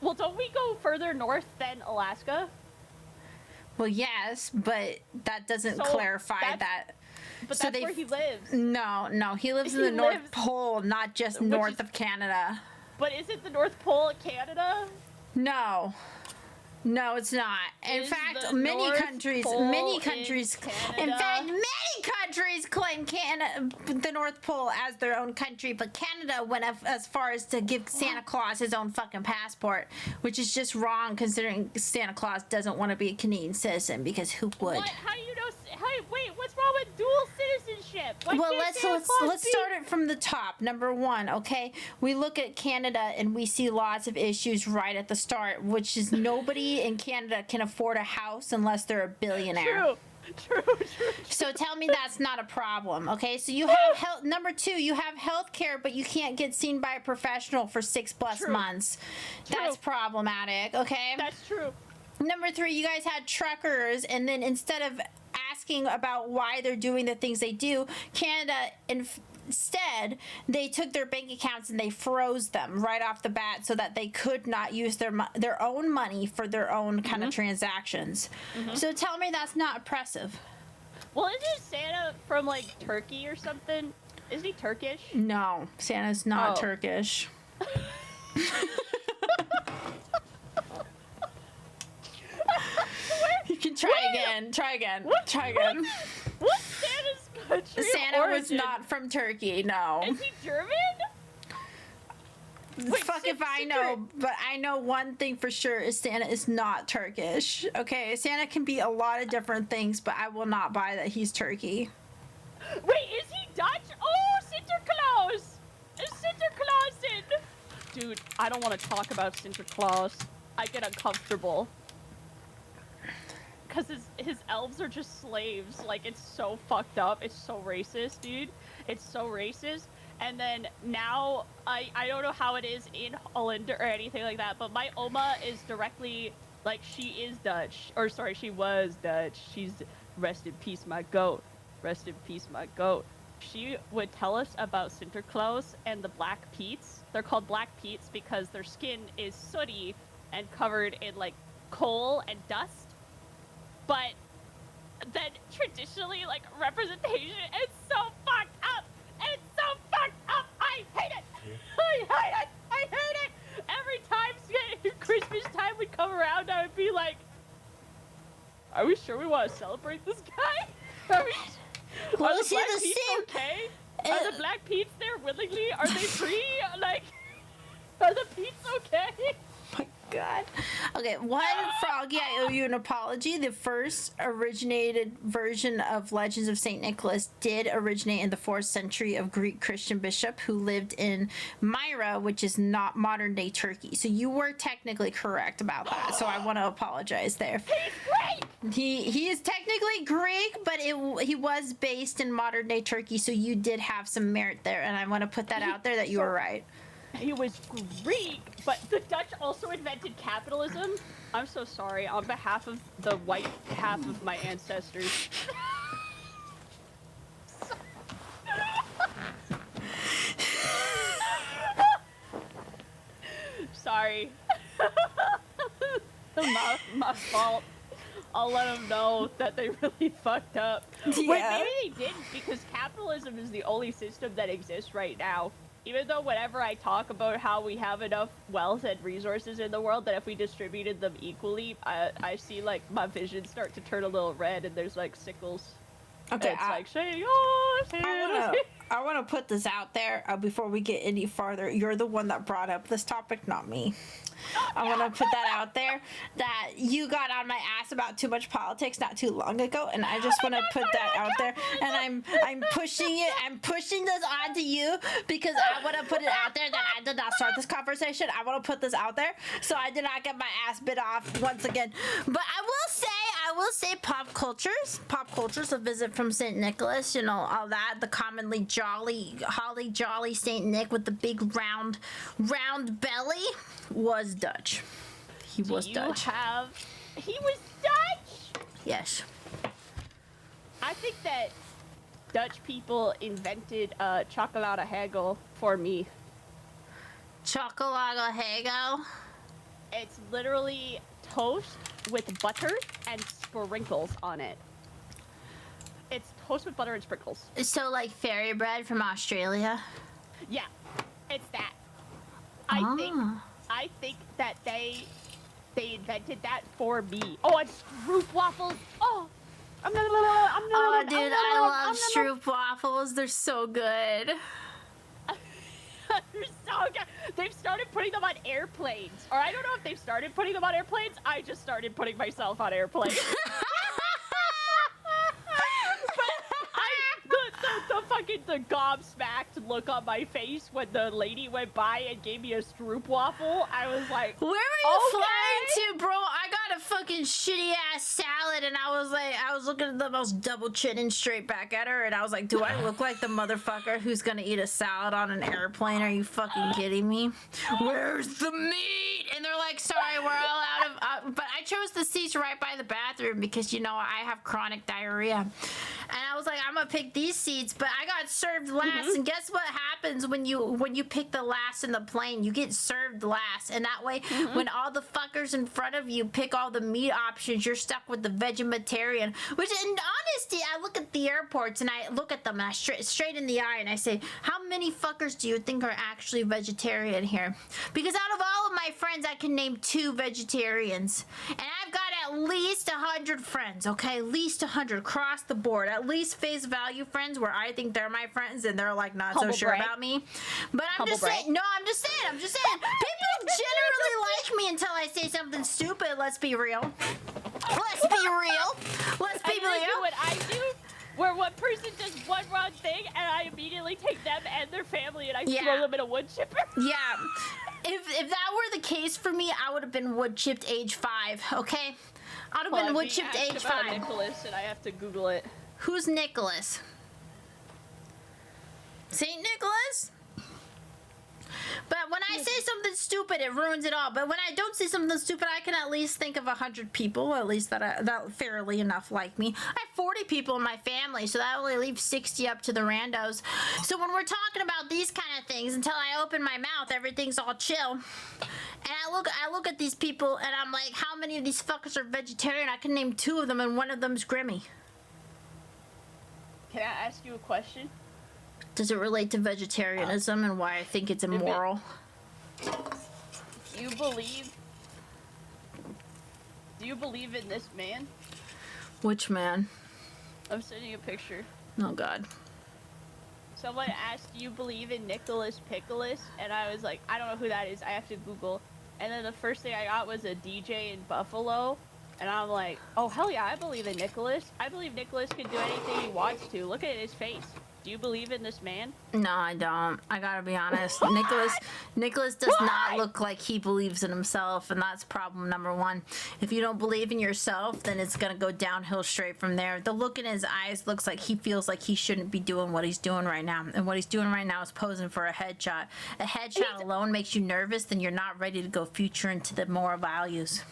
Well, don't we go further north than Alaska? Well, yes, but that doesn't So clarify that's- that. But So that's where he lives. No, he lives in He the North lives- Pole, not just Which north is- of Canada. But is it the North Pole of Canada? No, it's not. In Is fact, the many North countries, Pole many in countries, in Canada? fact, many countries claim the North Pole as their own country, but Canada went as far as to give Santa Claus his own fucking passport, which is just wrong considering Santa Claus doesn't want to be a Canadian citizen because who would? What? How do you know? Wait, what's wrong with dual citizenship? Why Well, can't Santa Claus let's be- start it from the top. Number one, okay? We look at Canada and we see lots of issues right at the start, which is nobody in Canada can afford a house unless they're a billionaire. True. So tell me that's not a problem, okay? So you have health. Number two, you have health care, but you can't get seen by a professional for 6+ True. months. That's problematic, okay? That's true. Number three, you guys had truckers, and then instead of asking about why they're doing the things they do, Canada instead they took their bank accounts and they froze them right off the bat so that they could not use their own money for their own kind of transactions. So tell me that's not oppressive. Well, isn't Santa from like Turkey or something? Is he Turkish? No, Santa's not Oh. Turkish. You can try again. Try again. What's Santa's country of Santa was origin? not from Turkey. No. Is he German? Fuck if I know, but I know one thing for sure is Santa is not Turkish. Okay, Santa can be a lot of different things, but I will not buy that he's Turkey. Wait, is he Dutch? Oh, Sinterklaas! Is Sinterklaas in? Dude, I don't want to talk about Sinterklaas. I get uncomfortable. Because his elves are just slaves. Like, it's so fucked up. It's so racist, dude. It's so racist. And then now, I don't know how it is in Holland or anything like that, but my Oma is directly, like, she is Dutch. Or, sorry, she was Dutch. She's, rest in peace, my goat. rest in peace, my goat, she would tell us about Sinterklaas and the Black Peats. They're called Black Peats because their skin is sooty and covered in, like, coal and dust. But then traditionally, like, representation is so fucked up. It's so fucked up. I hate it. I hate it. I hate it. Every time Christmas time would come around, I would be like, are we sure we want to celebrate this guy? Are the Black Peats okay? Are the Black Peats there willingly? Are they free? Like, are the Peats okay? My God. Okay, one, Froggy, I owe you an apology. The first originated version of Legends of St. Nicholas did originate in the 4th century of Greek Christian bishop who lived in Myra, which is not modern day Turkey. So you were technically correct about that. So I want to apologize there. He is technically Greek, but he was based in modern day Turkey. So you did have some merit there, and I want to put that out there that you were right. He was Greek, but the Dutch also invented capitalism. I'm so sorry on behalf of the white half of my ancestors. Sorry. my fault. I'll let them know that they really fucked up. Yeah. Wait, maybe they didn't, because capitalism is the only system that exists right now. Even though whenever I talk about how we have enough wealth and resources in the world that if we distributed them equally, I see, like, my vision start to turn a little red and there's, like, sickles. Okay, it's like, I want to put this out there before we get any farther. You're the one that brought up this topic, not me. I want to put that out there that you got on my ass about too much politics not too long ago, and I just want to put that out there. And I'm pushing it. I'm pushing this onto you because I want to put it out there that I did not start this conversation. I want to put this out there so I did not get my ass bit off once again. But I will say pop cultures, a visit from St. Nicholas, you know, all that, the commonly holly jolly St. Nick with the big round belly was Dutch. He was Dutch. He was Dutch? Yes. I think that Dutch people invented chocolate hagel for me. Chocolate hagel? It's literally toast with butter and sprinkles on it. It's toast with butter and sprinkles. So like fairy bread from Australia? Yeah, it's that. I think that they invented that for me. Oh, and stroop waffles. Oh, dude, I love stroop waffles. They're so good. They're so good. They've started putting them on airplanes. Or I don't know if they've started putting them on airplanes. I just started putting myself on airplanes. The gobsmacked look on my face when the lady went by and gave me a stroop waffle. I was like, where are you flying to, bro? I got a fucking shitty ass salad, and I was looking at the most double chinning straight back at her, and I was like, do I look like the motherfucker who's gonna eat a salad on an airplane? Are you fucking kidding me? Where's the meat? And they're like, sorry, we're all out of, but I chose the seats right by the bathroom because, you know, I have chronic diarrhea. And I was like, I'm gonna pick these seats, but I got served last. And guess what happens when you pick the last in the plane? You get served last, and that way, when all the fuckers in front of you pick all the meat options, you're stuck with the vegetarian. Which, in honesty, I look at the airports and I look at them and I straight in the eye and I say, how many fuckers do you think are actually vegetarian here? Because out of all of my friends, I can name 2 vegetarians, and I've got at least 100 friends. Okay, at least 100 across the board. At least face value friends where I think they're my friends and they're like not so sure about me. But I'm just saying. People generally like me until I say something stupid. Let's be real. Let's be real. What I do, where one person does one wrong thing and I immediately take them and their family and I throw them in a wood chipper. Yeah. If that were the case for me, I would have been wood chipped age 5. Okay. I'd have been wood chipped age 5. Nicholas, and I have to Google it. Who's Nicholas? Saint Nicholas? But when I say something stupid, it ruins it all. But when I don't say something stupid, I can at least think of 100 people, at least that fairly enough like me. I have 40 people in my family, so that only leaves 60 up to the randos. So when we're talking about these kind of things, until I open my mouth, everything's all chill. And I look at these people, and I'm like, how many of these fuckers are vegetarian? I can name 2 of them, and one of them's Grimmy. Can I ask you a question? Does it relate to vegetarianism and why I think it's immoral? Do you believe in this man? Which man? I'm sending a picture. Oh, God. Someone asked, do you believe in Nicholas Pickles? And I was like, I don't know who that is. I have to Google. And then the first thing I got was a DJ in Buffalo. And I'm like, oh, hell yeah, I believe in Nicholas. I believe Nicholas can do anything he wants to. Look at his face. Do you believe in this man? No, I don't. I gotta be honest. Nicholas does not look like he believes in himself, and that's problem number 1. If you don't believe in yourself, then it's gonna go downhill straight from there. The look in his eyes looks like he feels like he shouldn't be doing what he's doing right now. And what he's doing right now is posing for a headshot. A headshot alone makes you nervous, then you're not ready to go future into the moral values.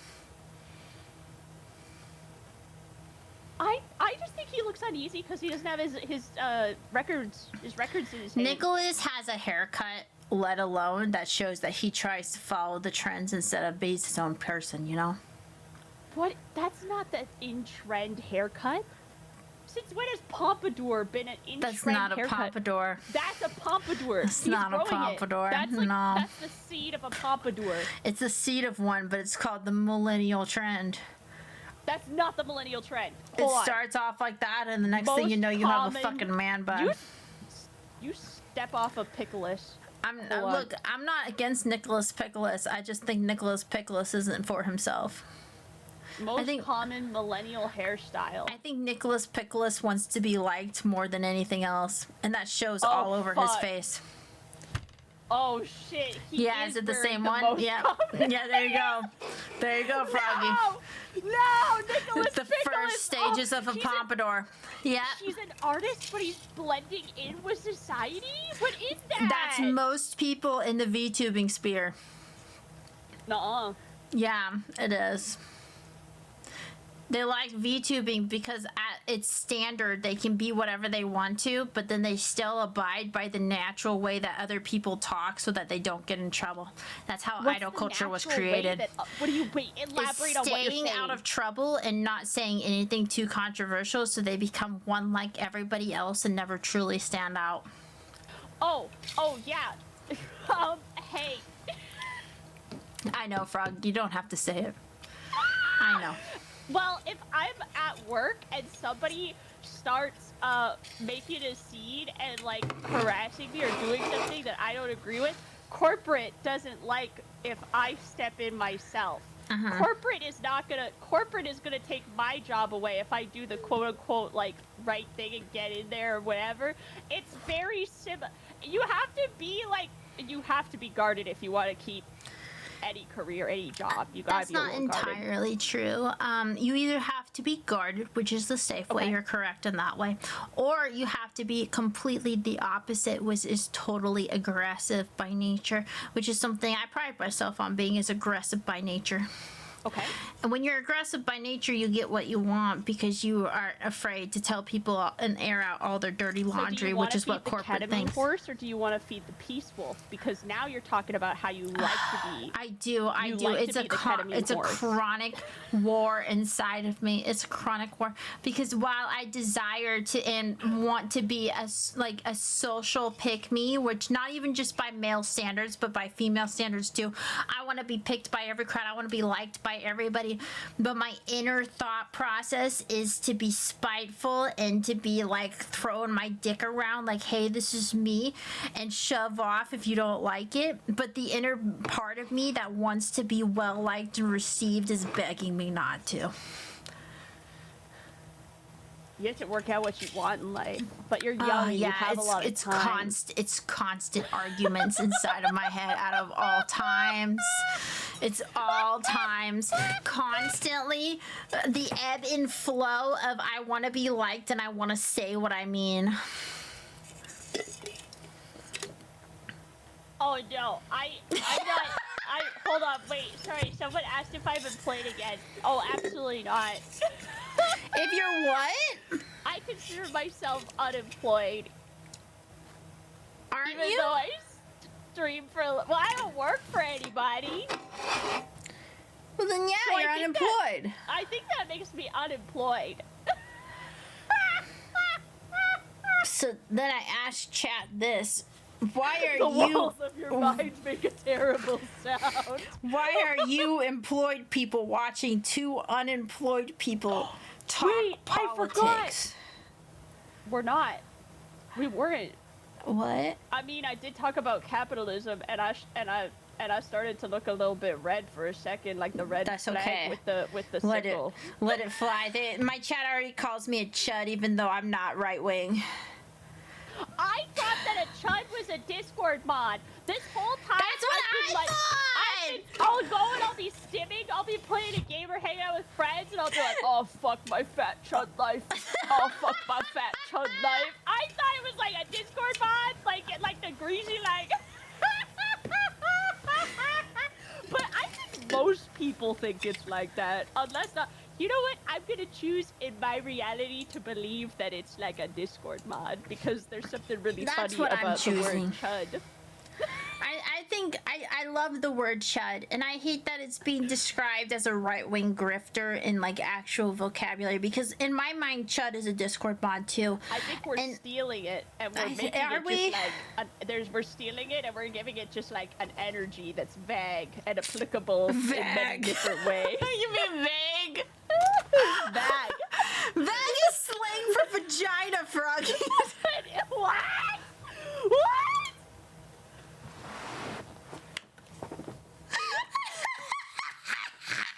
I just think he looks uneasy because he doesn't have his records in his hand. Nicholas has a haircut, let alone that shows that he tries to follow the trends instead of be his own person, you know? What? That's not the in-trend haircut. Since when has pompadour been an in-trend haircut? That's not a pompadour. That's a pompadour. That's not a pompadour. No. That's the seed of a pompadour. It's the seed of one, but it's called the millennial trend. That's not the millennial trend. It starts off like that, and the next thing you know, you have a fucking man bun. You step off of Pickles. Look, I'm not against Nicholas Pickles. I just think Nicholas Pickles isn't for himself. Most common millennial hairstyle. I think Nicholas Pickles wants to be liked more than anything else, and that shows all over his face. Oh shit! Is it the same one? Yeah. Yeah. There you go. There you go, Froggy. No, Nicholas the first stages of a pompadour. Yeah. He's an artist, but he's blending in with society? What is that? That's most people in the VTubing sphere. Nuh-uh. Yeah, it is. They like VTubing because at its standard, they can be whatever they want to, but then they still abide by the natural way that other people talk so that they don't get in trouble. That's how idol culture was created. Elaborate on what you're saying. Staying out of trouble and not saying anything too controversial so they become one like everybody else and never truly stand out. Oh, yeah. Hey. I know, Frog. You don't have to say it. I know. Well, if I'm at work and somebody starts making a scene and like harassing me or doing something that I don't agree with, corporate doesn't like if I step in myself. Corporate is gonna take my job away if I do the quote unquote like right thing and get in there or whatever. It's very similar. You have to be guarded if you want to keep any career, any job. You gotta be a little guarded. That's not entirely true. You either have to be guarded, which is the safe way, you're correct in that way, or you have to be completely the opposite, which is totally aggressive by nature, which is something I pride myself on being, is aggressive by nature. Okay. And when you're aggressive by nature, you get what you want because you aren't afraid to tell people and air out all their dirty laundry, which is what corporate thinks. Horse, or do you want to feed the peace wolf? Because now you're talking about how you like to be. I do. It's a chronic war inside of me. It's a chronic war because while I desire to and want to be a social pick-me, which not even just by male standards, but by female standards too. I want to be picked by every crowd. I want to be liked by everybody, but my inner thought process is to be spiteful and to be like throwing my dick around like, hey, this is me, and shove off if you don't like it. But the inner part of me that wants to be well liked and received is begging me not to. You have to work out what you want in life, but you're young and you have a lot of time. It's constant arguments inside of my head out of all times. It's all times, constantly the ebb and flow of I want to be liked and I want to say what I mean. Oh, no, I'm not. Hold on, wait, sorry. Someone asked if I've employed again. Oh, absolutely not. If you're what? I consider myself unemployed. Aren't Even you? though I stream for well, I don't work for anybody. Well then, yeah, So you're unemployed. I think that makes me unemployed. So then I asked chat this. Why are The you walls of your mind make a terrible sound. why are you employed people watching two unemployed people talk Wait, I forgot. politics? We're not. We weren't. What? I mean, I did talk about capitalism, and I started to look a little bit red for a second, like the red That's flag okay. with the Let sickle. let it fly. My chat already calls me a chud, even though I'm not right wing. I thought that a chud was a Discord mod. This whole time, That's what I've been I like, thought! I'll go and I'll be stimming, I'll be playing a game or hanging out with friends, and I'll be like, oh fuck my fat chud life. Oh fuck my fat chud life. I thought it was like a Discord mod, like the greasy like. But I think most people think it's like that, unless not. You know what? I'm gonna choose in my reality to believe that it's like a Discord mod because there's something really That's funny what I'm about the choosing. word chud. I think I love the word chud, and I hate that it's being described as a right-wing grifter in like actual vocabulary, because in my mind chud is a Discord mod too. I think we're stealing it and we're making are it we? just like we're stealing it and we're giving it just like an energy that's vague and applicable in many different ways. You mean vague? Vague. Vague is slang for vagina, Froggy. What? What?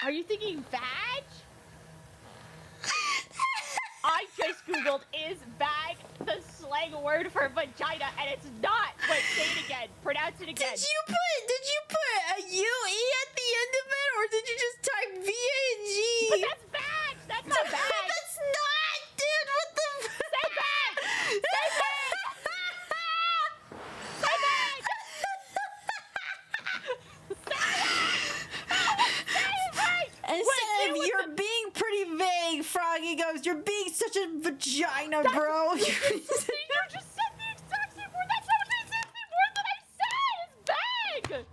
Are you thinking vag? I just googled is vag the slang word for vagina, and it's not. Wait, say it again. Pronounce it again. Did you put a UE at the end of it, or did you just type VAG? But that's vag. That's not vag. That's not, dude. What the? Say vag. Say vag. Say vag. Instead of you're being pretty vague, Froggy goes, you're being such a vagina, bro. You just said the exact same word. That's not the exact same word that I said. It's vag.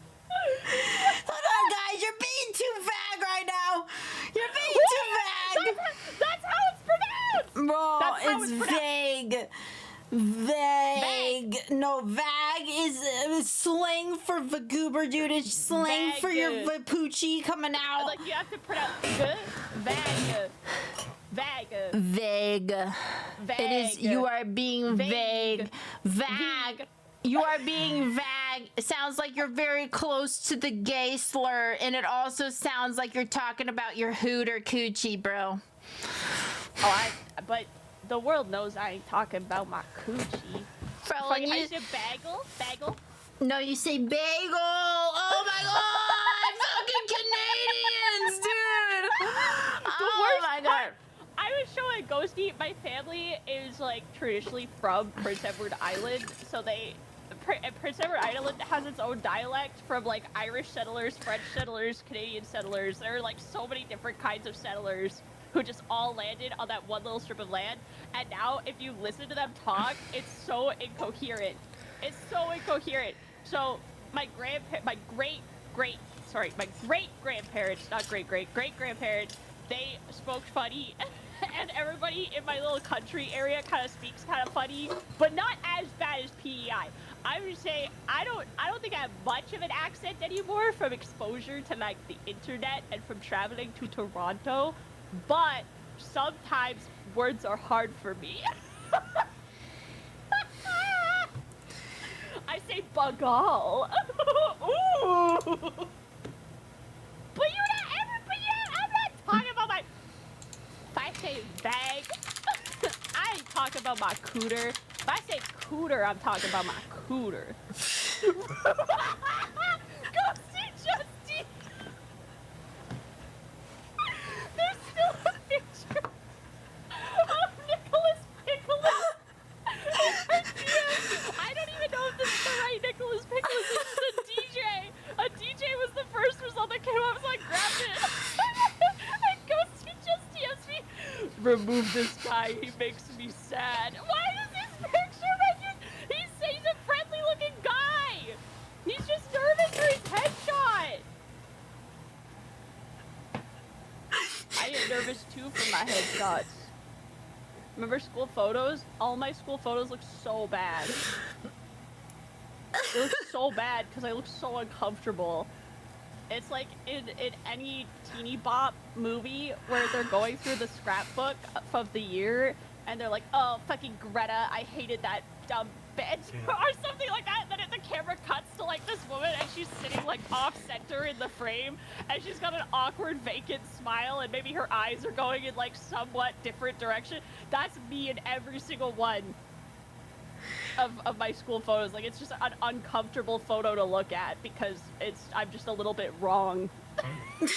Hold on, guys. You're being too vague right now. You're being too vague. That's how it's pronounced. Bro, That's how it's it's pronounced. vague. Vague. No, vag is slang for Vtuber, dude. It's slang for your Vapucci coming out. Like you have to pronounce vag. Vag. Vague. Vague. It is. You are being vague. Vag. You are being vague. It sounds like you're very close to the gay slur, and it also sounds like you're talking about your hoot or coochie, bro. But the world knows I ain't talking about my coochie. Bro, Like, I said bagel. no, you say bagel. Oh my god, fucking Canadians, dude. Oh my god. I was showing Ghosty. My family is like traditionally from Prince Edward Island, so Prince Edward Island has its own dialect from like Irish settlers, French settlers, Canadian settlers. There are like so many different kinds of settlers who just all landed on that one little strip of land. And now if you listen to them talk, it's so incoherent. It's so incoherent. So my great-grandparents, not great-grandparents, they spoke funny. And everybody in my little country area kind of speaks kind of funny, but not as bad as PEI. I would say I don't think I have much of an accent anymore from exposure to like the internet and from traveling to Toronto, but sometimes words are hard for me. I say bagal. Ooh. But I'm not talking about my. If I say bag, I ain't talking about my cooter. If I say cooter, I'm talking about my cooter. Go see Justy. There's still a picture remove this guy. He makes me sad. Why does this picture make you? He's a friendly looking guy. He's just nervous for his headshot. I get nervous too for my headshots. Remember school photos? All my school photos look so bad. They look so bad because I look so uncomfortable. It's like in any teeny bop movie where they're going through the scrapbook of the year and they're like, oh, fucking Greta, I hated that dumb bitch, or something like that. And then the camera cuts to like this woman and she's sitting like off center in the frame and she's got an awkward vacant smile and maybe her eyes are going in like somewhat different direction. That's me in every single one of my school photos. Like, it's just an uncomfortable photo to look at because I'm just a little bit wrong. Anyway,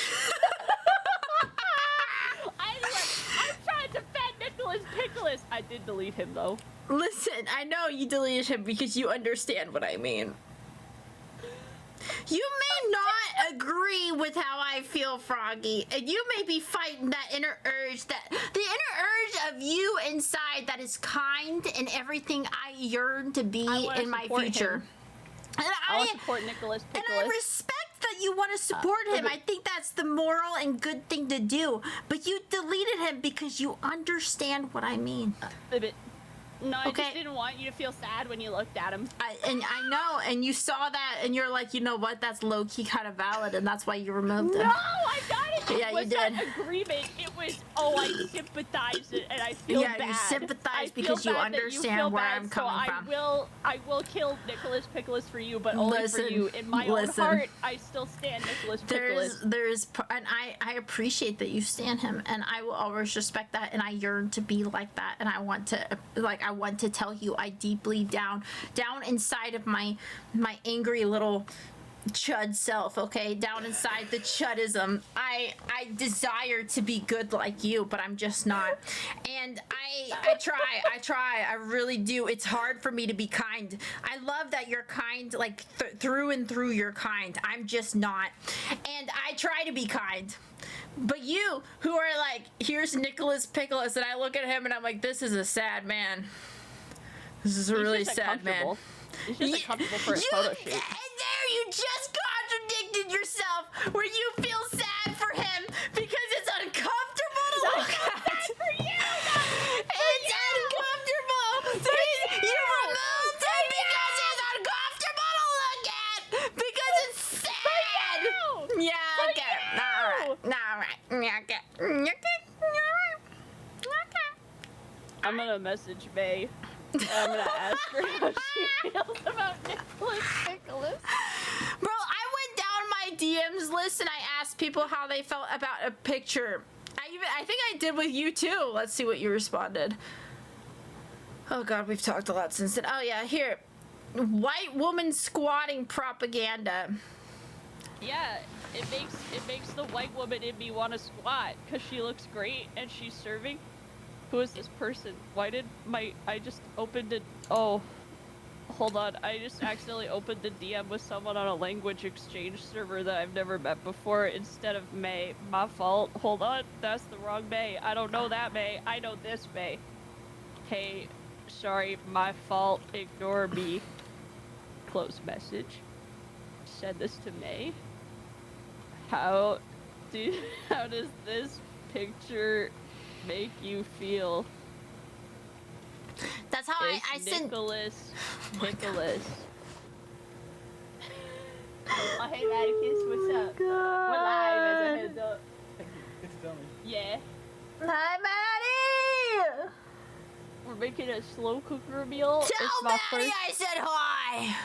I'm trying to defend Nicholas Pickles. I did delete him though. Listen, I know you deleted him because you understand what I mean. You may not agree with how I feel, Froggy, and you may be fighting that inner urge, the inner urge of you inside that is kind and everything I yearn to be in my future. Him. And I want to support Nicholas Pickles. And I respect that you want to support him. I think that's the moral and good thing to do. But you deleted him because you understand what I mean. No, I just didn't want you to feel sad when you looked at him. I know, and you saw that, and you're like, you know what? That's low-key kind of valid, and that's why you removed him. No, I got it. Yeah, you did. It was not agreement. It was, oh, I sympathize, and I feel bad. Yeah, you sympathize because you understand where I'm coming from. I will kill Nicholas Pickles for you, but only for you. In my own heart, I still stand Nicholas Pickles. And I appreciate that you stand him, and I will always respect that, and I yearn to be like that, and I want to tell you I deeply down inside of my angry little chud self, okay, down inside the chudism, I desire to be good like you, but I'm just not. And I try, I really do. It's hard for me to be kind. I love that you're kind, like through and through you're kind. I'm just not. And I try to be kind. But you, who are like, here's Nicholas Pickles, and I look at him and I'm like, this is a sad man. This is a really sad man. He's just uncomfortable for his photo shoot. And there you just contradicted yourself, where you feel sad for him because it's uncomfortable to look at. Sad for you, It's uncomfortable. You removed him because it's uncomfortable to look at because it's sad. Yeah, okay. All right. Okay. I'm gonna message May. I'm gonna ask her how she feels about Nicholas Pickles. Bro, I went down my DMs list and I asked people how they felt about a picture. I think I did with you too. Let's see what you responded. Oh god, we've talked a lot since then. Oh yeah, here. White woman squatting propaganda. Yeah, it makes the white woman in me want to squat because she looks great and she's serving. Who is this person? Why did I just opened it? Oh, hold on. I just accidentally opened the DM with someone on a language exchange server that I've never met before instead of May. My fault. Hold on. That's the wrong May. I don't know that May. I know this May. Hey, sorry. My fault. Ignore me. Close message. Send this to May. How does this picture make you feel? That's how I sent Nicholas Pickles. Oh, hey Atticus, what's up? God. We're live as a heads up. Thanks for telling me. Yeah. Hi, Maddie! We're making a slow cooker meal. Tell it's my Maddie first. I said hi!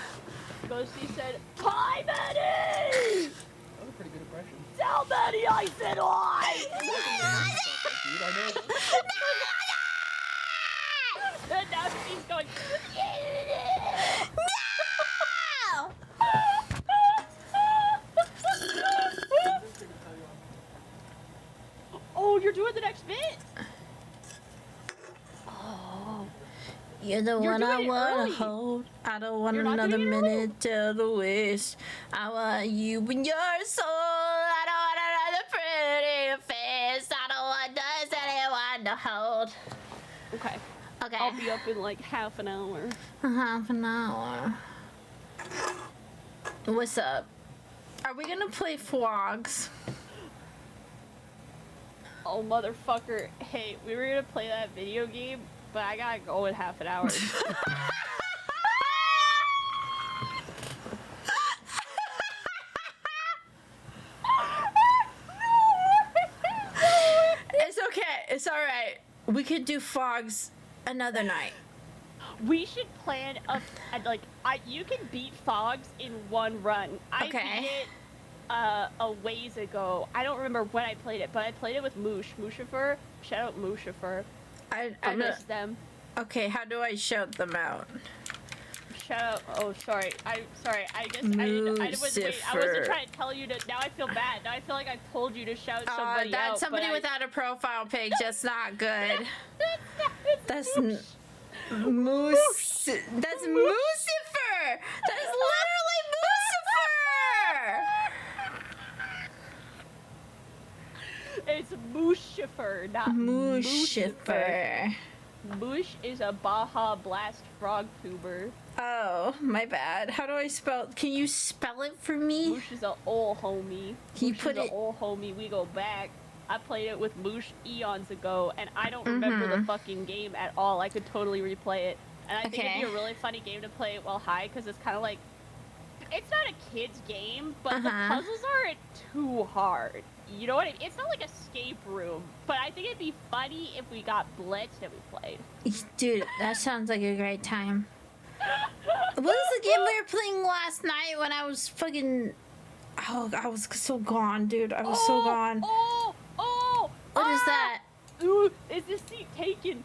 Ghosty said, hi Maddie! That was a pretty good impression. Tell Maddie I said hi! I know. And now she's going, No! oh, you're doing the next bit? Oh. You're the You're one I doing it wanna early. hold. I don't want You're not another doing it early. minute till the wish. I want you in your soul. I don't want another pretty face. I don't want just anyone kind of hold. Okay. Okay. I'll be up in like half an hour. Half an hour. What's up? Are we gonna play Frogs? Oh, motherfucker. Hey, we were gonna play that video game, but I gotta go in half an hour. It's okay. It's alright. We could do Frogs another night. We should plan you can beat Fogs in one run. I beat it a ways ago. I don't remember when I played it, but I played it with Mushifer. Shout out Mushifer. I miss them. Okay, how do I shout them out? Shout out. Oh, sorry. I guess I wasn't trying to tell you to. Now I feel bad. Now I feel like I told you to shout somebody out. That's somebody without a profile pic. Just not good. That's Moose. That's Lucifer. That is literally Lucifer. It's Mushifer, not Mushifer. Moosh is a Baja Blast frog tuber. Oh, my bad. How do I spell? Can you spell it for me? Moosh is an old homie. Can you put it? Old homie. We go back. I played it with Moosh eons ago, and I don't remember the fucking game at all. I could totally replay it, and I think it'd be a really funny game to play while high, because it's kind of like, it's not a kid's game, but the puzzles aren't too hard. You know what I mean? It's not like escape room, but I think it'd be funny if we got blitzed and we played. Dude, that sounds like a great time. What was the game we were playing last night when I was fucking... Oh, I was so gone, dude. I was so gone. What is that? Ooh, is this seat taken?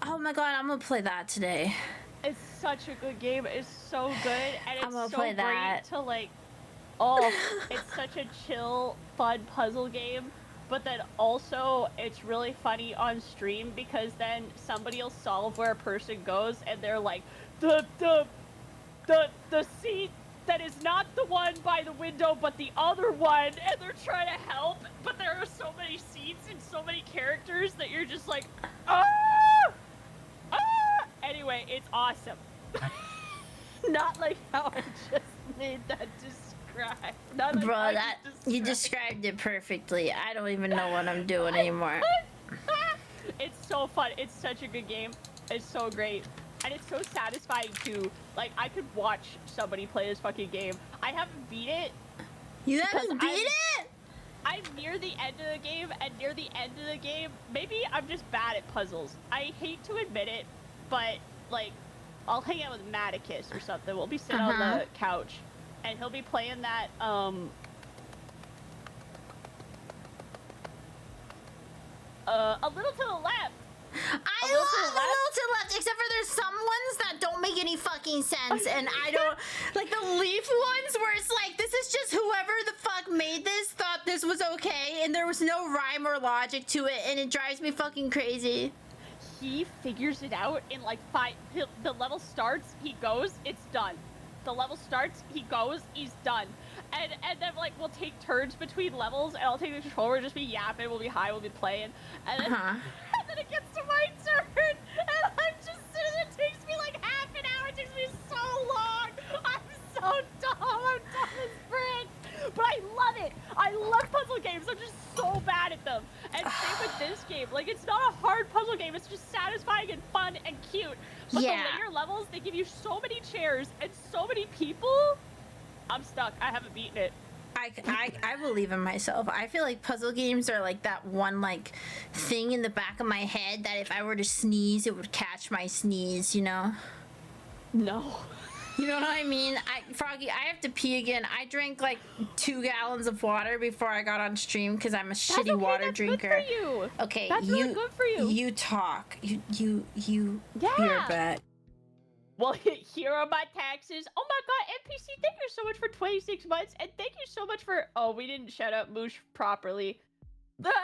Oh my god, I'm gonna play that today. It's such a good game. It's so good, and it's so play great to like... Oh, it's such a chill, fun puzzle game, but then also it's really funny on stream, because then somebody will solve where a person goes, and they're like, the seat that is not the one by the window, but the other one, and they're trying to help, but there are so many seats and so many characters that you're just like, ah! Anyway, it's awesome. Not like how I just made that describe. Bro, you described it perfectly. I don't even know what I'm doing anymore. It's so fun. It's such a good game. It's so great. And it's so satisfying too. Like, I could watch somebody play this fucking game. I haven't beat it. You haven't beat it? I'm near the end of the game, and near the end of the game, maybe I'm just bad at puzzles. I hate to admit it, but, like, I'll hang out with Maticus or something. We'll be sitting on the couch, and he'll be playing that, a little to the left. I love a little to the left, except for there's some ones that don't make any fucking sense, and I don't, like the leaf ones where it's like, this is just whoever the fuck made this thought this was okay, and there was no rhyme or logic to it, and it drives me fucking crazy. He figures it out in like 5, the level starts, he goes, it's done. The level starts, he goes, he's done. And then like we'll take turns between levels, and I'll take the controller, just be yapping, we'll be high, we'll be playing, and then, and then it gets to my turn, and I'm just sitting there, it takes me like half an hour, it takes me so long, I'm so dumb, I'm dumb as frick, but I love it, I love puzzle games, I'm just so bad at them, and same with this game, like it's not a hard puzzle game, it's just satisfying and fun and cute, but the later levels, they give you so many chairs and so many people. I'm stuck. I haven't beaten it. I believe in myself. I feel like puzzle games are like that one like thing in the back of my head that if I were to sneeze, it would catch my sneeze, you know? No. You know what I mean? Froggy, I have to pee again. I drank like 2 gallons of water before I got on stream because I'm a shitty water drinker. That's good for you. Okay, that's really good for you. You talk. You're bad. Well, here are my taxes. Oh my god, NPC, thank you so much for 26 months, and thank you so much for... Oh, we didn't shout out Moosh properly. But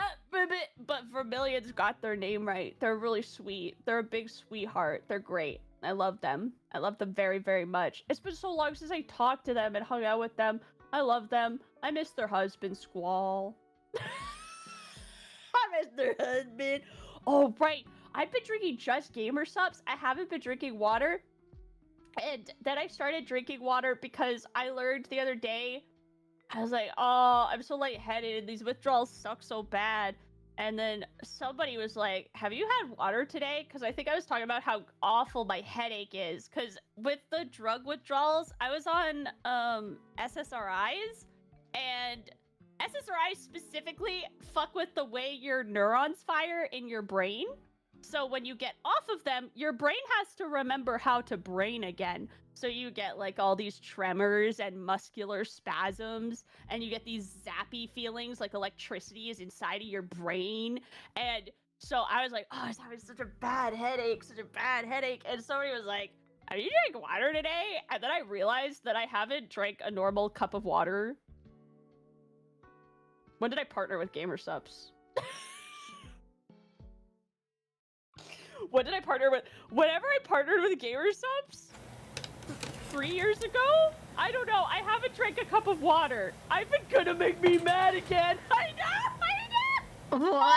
Vermilion's got their name right. They're really sweet. They're a big sweetheart. They're great. I love them. I love them very, very much. It's been so long since I talked to them and hung out with them. I love them. I miss their husband, Squall. I Mr. Husband. Oh, right. I've been drinking just gamer subs. I haven't been drinking water. And then I started drinking water because I learned the other day, I was like, oh, I'm so lightheaded. These withdrawals suck so bad. And then somebody was like, have you had water today? Because I think I was talking about how awful my headache is. Because with the drug withdrawals, I was on SSRIs. And SSRIs specifically fuck with the way your neurons fire in your brain. So when you get off of them, your brain has to remember how to brain again. So you get like all these tremors and muscular spasms, and you get these zappy feelings like electricity is inside of your brain. And so I was like, oh, I was having such a bad headache. And somebody was like, have you drank water today? And then I realized that I haven't drank a normal cup of water. When did I partner with Gamer Subs? What did I partner with? Whenever I partnered with Gamer Subs 3 years ago? I don't know. I haven't drank a cup of water. I've been gonna make me mad again. I know. What?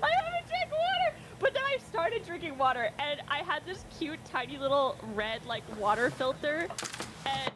I haven't drank water. But then I started drinking water, and I had this cute, tiny little red, like, water filter, and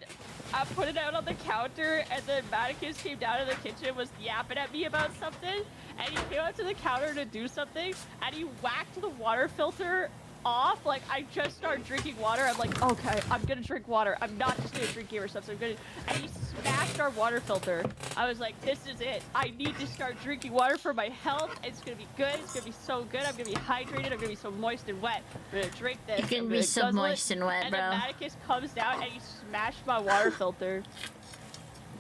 I put it out on the counter, and then Maticus came down to the kitchen, was yapping at me about something, and he came up to the counter to do something, and he whacked the water filter off. Like, I just started drinking water. I'm like, okay, I'm gonna drink water. I'm not just gonna drink gamer stuff. So I'm gonna. And he smashed our water filter. I was like, this is it. I need to start drinking water for my health. It's gonna be good. It's gonna be so good. I'm gonna be hydrated. I'm gonna be so moist and wet. I'm gonna drink this. You're gonna be so moist and wet, and bro. then Maticus comes down and he smashed my water filter.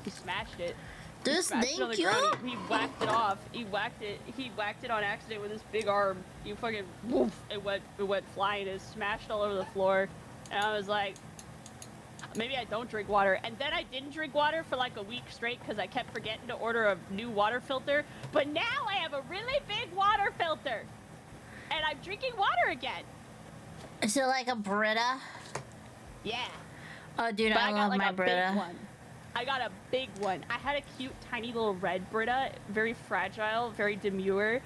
He smashed it. Just thank you. He whacked it off. He whacked it on accident with his big arm. You fucking woof! It went flying. It smashed all over the floor. And I was like, maybe I don't drink water. And then I didn't drink water for like a week straight because I kept forgetting to order a new water filter. But now I have a really big water filter, and I'm drinking water again. Is it like a Brita? Yeah. Oh, dude, But I love my Brita. Big one. I got a big one. I had a cute, tiny little red Brita, very fragile, very demure,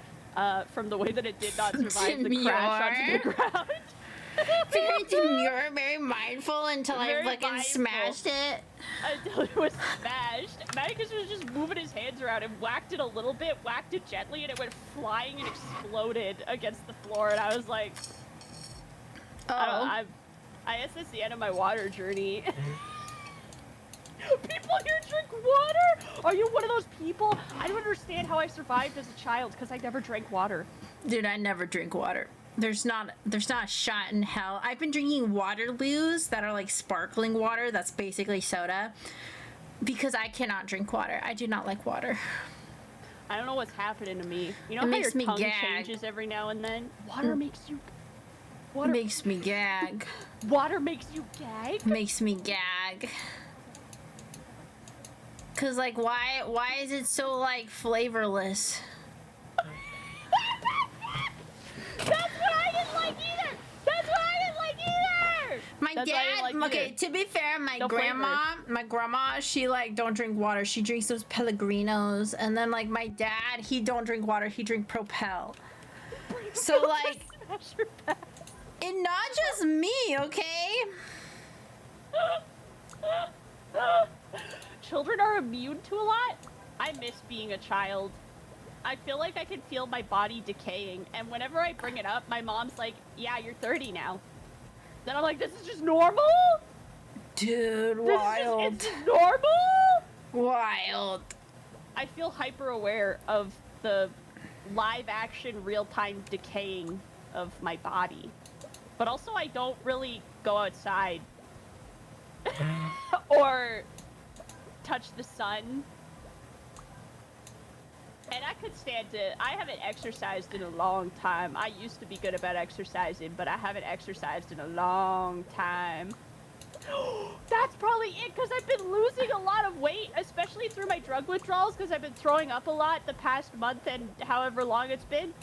from the way that it did not survive the crash onto the ground. Very demure, very mindful until I fucking smashed it. Until it was smashed. Maticus was just moving his hands around and whacked it a little bit, whacked it gently, and it went flying and exploded against the floor. And I was like, I guess that's the end of my water journey. People here drink water? Are you one of those people? I don't understand how I survived as a child because I never drank water. Dude, I never drink water. There's not a shot in hell. I've been drinking Waterloos that are like sparkling water. That's basically soda. Because I cannot drink water. I do not like water. I don't know what's happening to me. You know how your tongue changes every now and then? Water makes you... Water makes me gag. Water makes you gag? Makes me gag. Cause like why is it so like flavorless? That's what I didn't like either. That's what I didn't like either. My dad. Okay, to be fair, my grandma, she like don't drink water. She drinks those Pellegrinos, and then like my dad, he don't drink water. He drink Propel. So like, and not just me, okay? Children are immune to a lot. I miss being a child. I feel like I can feel my body decaying, and whenever I bring it up, my mom's like, yeah, you're 30 now. Then I'm like, this is just normal? Dude, wild. It's normal? Wild. I feel hyper aware of the live action real-time decaying of my body. But also I don't really go outside or touch the sun. And I could stand to... I haven't exercised in a long time. I used to be good about exercising, but I haven't exercised in a long time. That's probably it, because I've been losing a lot of weight, especially through my drug withdrawals, because I've been throwing up a lot the past month and however long it's been.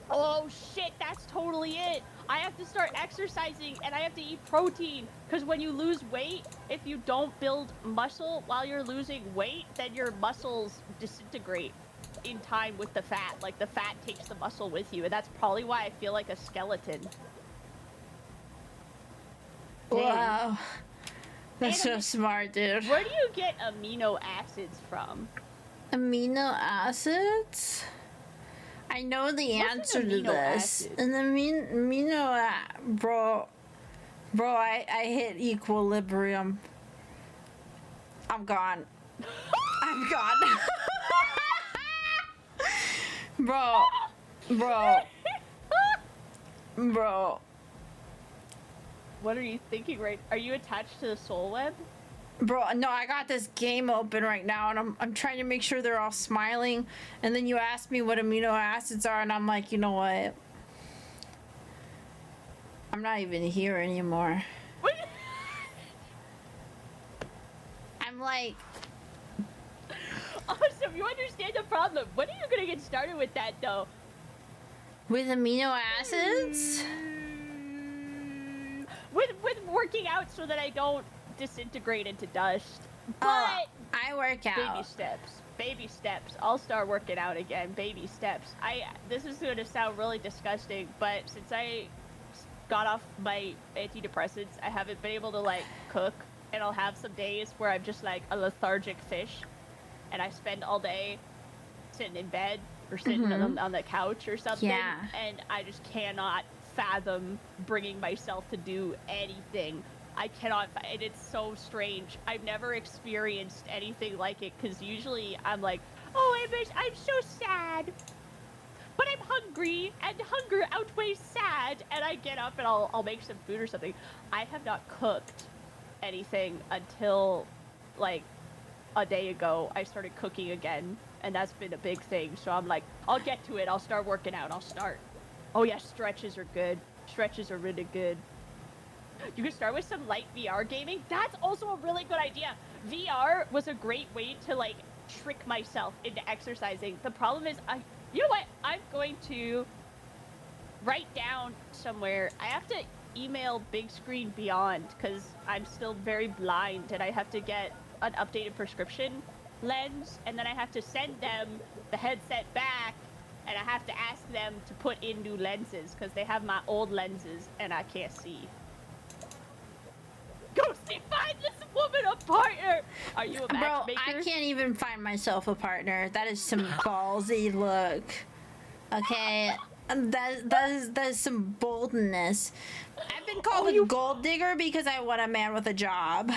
Oh shit, that's totally it. I have to start exercising and I have to eat protein, because when you lose weight, if you don't build muscle while you're losing weight, then your muscles disintegrate. in time with the fat. Like, the fat takes the muscle with you, and that's probably why I feel like a skeleton. Dang. Wow. That's so And smart, dude. where do you get amino acids from? Amino acids? I know the What's answer an to amino this. acid? An bro, I hit equilibrium. I'm gone. I'm gone. Bro. What are you thinking, right? Are you attached to the soul web? Bro, no, I got this game open right now, and I'm trying to make sure they're all smiling. And then you ask me what amino acids are, and I'm like, you know what? I'm not even here anymore. I'm like, Awesome, you understand the problem. When are you gonna get started with that, though? with amino acids? With working out so that I don't disintegrate into dust. But I work out. Baby steps. I'll start working out again. Baby steps. This is gonna sound really disgusting, but since I got off my antidepressants, I haven't been able to like cook, and I'll have some days where I'm just like a lethargic fish, and I spend all day sitting in bed or sitting on the couch or something, Yeah. and I just cannot fathom bringing myself to do anything. I cannot, and it's so strange. I've never experienced anything like it, because usually I'm like, oh, I'm so sad, but I'm hungry, and hunger outweighs sad, and I get up and I'll make some food or something. I have not cooked anything until, like, a day ago. I started cooking again, and that's been a big thing, so I'm like, I'll get to it, I'll start working out, I'll start. Oh yeah, stretches are good. Stretches are really good. You can start with some light VR gaming. That's also a really good idea. VR was a great way to like trick myself into exercising. The problem is, you know what? I'm going to write down somewhere. I have to email Big Screen Beyond because I'm still very blind, and I have to get an updated prescription lens, and then I have to send them the headset back, and I have to ask them to put in new lenses because they have my old lenses and I can't see. Ghosty, find this woman a partner! Are you a matchmaker? Bro, I can't even find myself a partner. That is some ballsy look. Okay? That is some boldness. I've been called a gold digger because I want a man with a job.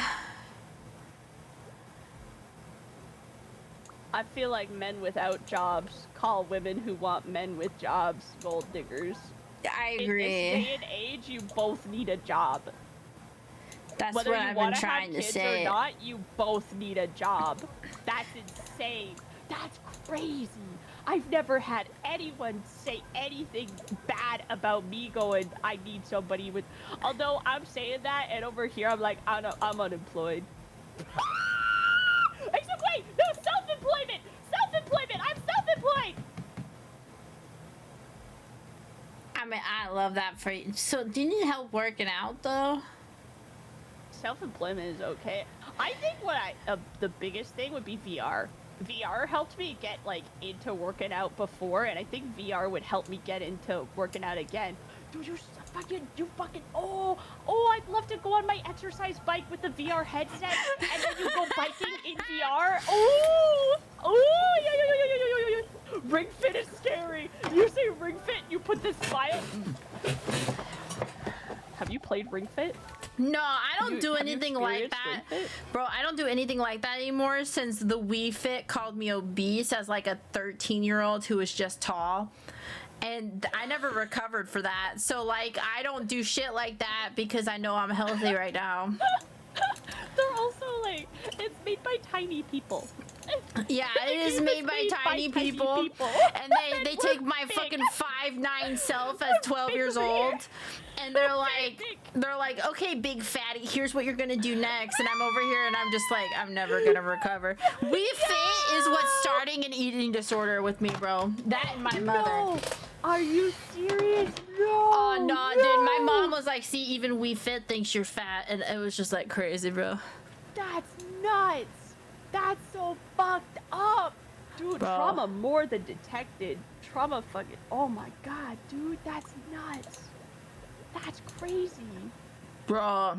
I feel like men without jobs call women who want men with jobs gold diggers. I agree. In this day and age, you both need a job. That's Whether what you I've want been to have trying to kids say. or not, you both need a job. That's insane. That's crazy. I've never had anyone say anything bad about me going, I need somebody with... Although I'm saying that, and over here I'm like, I'm unemployed. Except wait, no, self-employment! Self-employment! I'm self-employed! I mean, I love that for you. So, do you need help working out, though? Self-employment is okay. I think what the biggest thing would be VR. VR helped me get like into working out before, and I think VR would help me get into working out again. Dude, you fucking, I'd love to go on my exercise bike with the VR headset, and then you go biking in VR. Yeah. Ring Fit is scary. You say Ring Fit, you put this smile. Have you played Ring Fit? No, I don't do anything like that. Ring Fit? Bro, I don't do anything like that anymore since the Wii Fit called me obese as like a 13-year-old who was just tall. And I never recovered for that. So, like, I don't do shit like that because I know I'm healthy right now. They're also, like, it's made by tiny people. Yeah, it is made by tiny people. And they take my fucking 5'9" self as 12 years old. And they're like, okay, big fatty, here's what you're gonna do next. And I'm over here and I'm just like, I'm never gonna recover. We Fit is what's starting an eating disorder with me, bro. That and my mother. No. Are you serious? No. Oh, no, dude. My mom was like, see, even We Fit thinks you're fat. And it was just like crazy, bro. That's nuts. That's so fucked up. Dude, Bro. trauma more than detected. Trauma fucking. Oh my god, dude, that's nuts. That's crazy. Bro.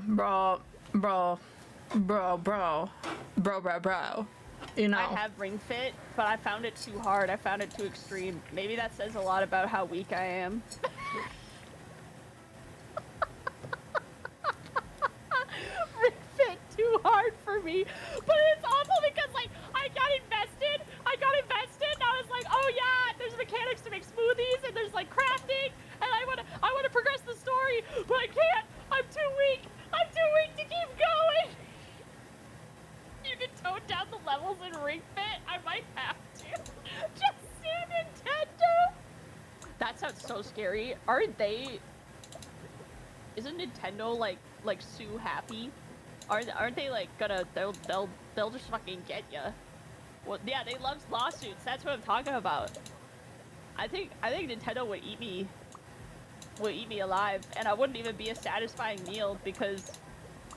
You know. I have Ring Fit, but I found it too hard. I found it too extreme. Maybe that says a lot about how weak I am. Ring Fit too hard for me, but it's awful because like I got invested, and I was like, oh yeah, there's mechanics to make smoothies and there's like crafting, and I wanna progress the story, but I can't. I'm too weak to keep going. You can tone down the levels in Ring Fit. I might have to. Just sue Nintendo. That sounds so scary. Aren't they? Isn't Nintendo like sue happy? Aren't they like gonna they'll just fucking get ya? Well, yeah, they love lawsuits. That's what I'm talking about. I think Nintendo would eat me alive, and I wouldn't even be a satisfying meal because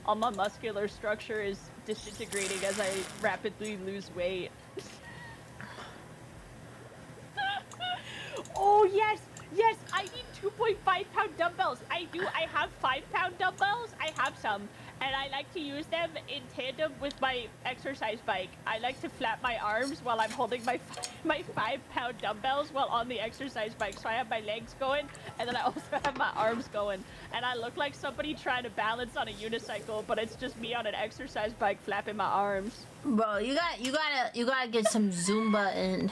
all my muscular structure is disintegrating as I rapidly lose weight. Oh yes, I need 2.5-pound dumbbells. I have 5-pound dumbbells. I have some, and I like to use them in tandem with my exercise bike. I like to flap my arms while I'm holding my 5-pound dumbbells while on the exercise bike. So I have my legs going, and then I also have my arms going, and I look like somebody trying to balance on a unicycle, but it's just me on an exercise bike flapping my arms. Bro, you gotta get some Zumba in.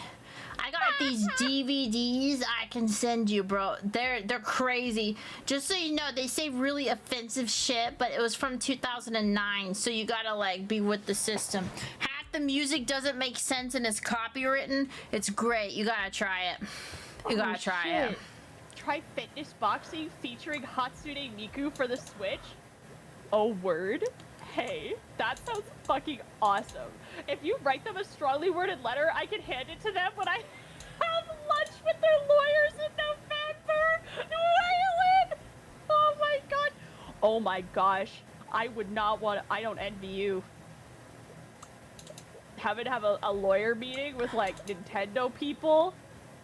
I got these DVDs I can send you, bro. They're crazy. Just so you know, they say really offensive shit, but it was from 2009, so you gotta like be with the system. Half the music doesn't make sense and it's copywritten. It's great. You gotta try it. You gotta try it. Try fitness boxing featuring Hatsune Miku for the Switch. Oh, word? Hey, that sounds fucking awesome. If you write them a strongly worded letter, I can hand it to them when I have lunch with their lawyers in November. Waylon! Oh my god. Oh my gosh. I would not want to, I don't envy you. Having to have a lawyer meeting with like Nintendo people.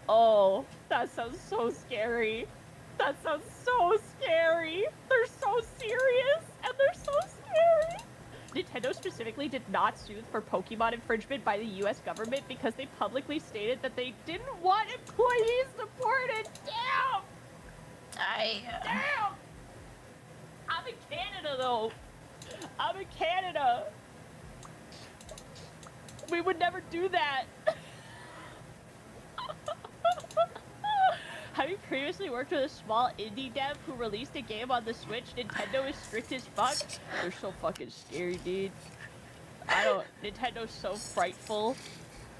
Oh, that sounds so scary. That sounds so scary. They're so serious and they're so scary. Nintendo specifically did not sue for Pokemon infringement by the US government because they publicly stated that they didn't want employees deported. Damn! Damn! I'm in Canada though. I'm in Canada. We would never do that. Having previously worked with a small indie dev who released a game on the Switch, Nintendo is strict as fuck. They're so fucking scary, dude. Nintendo's so frightful.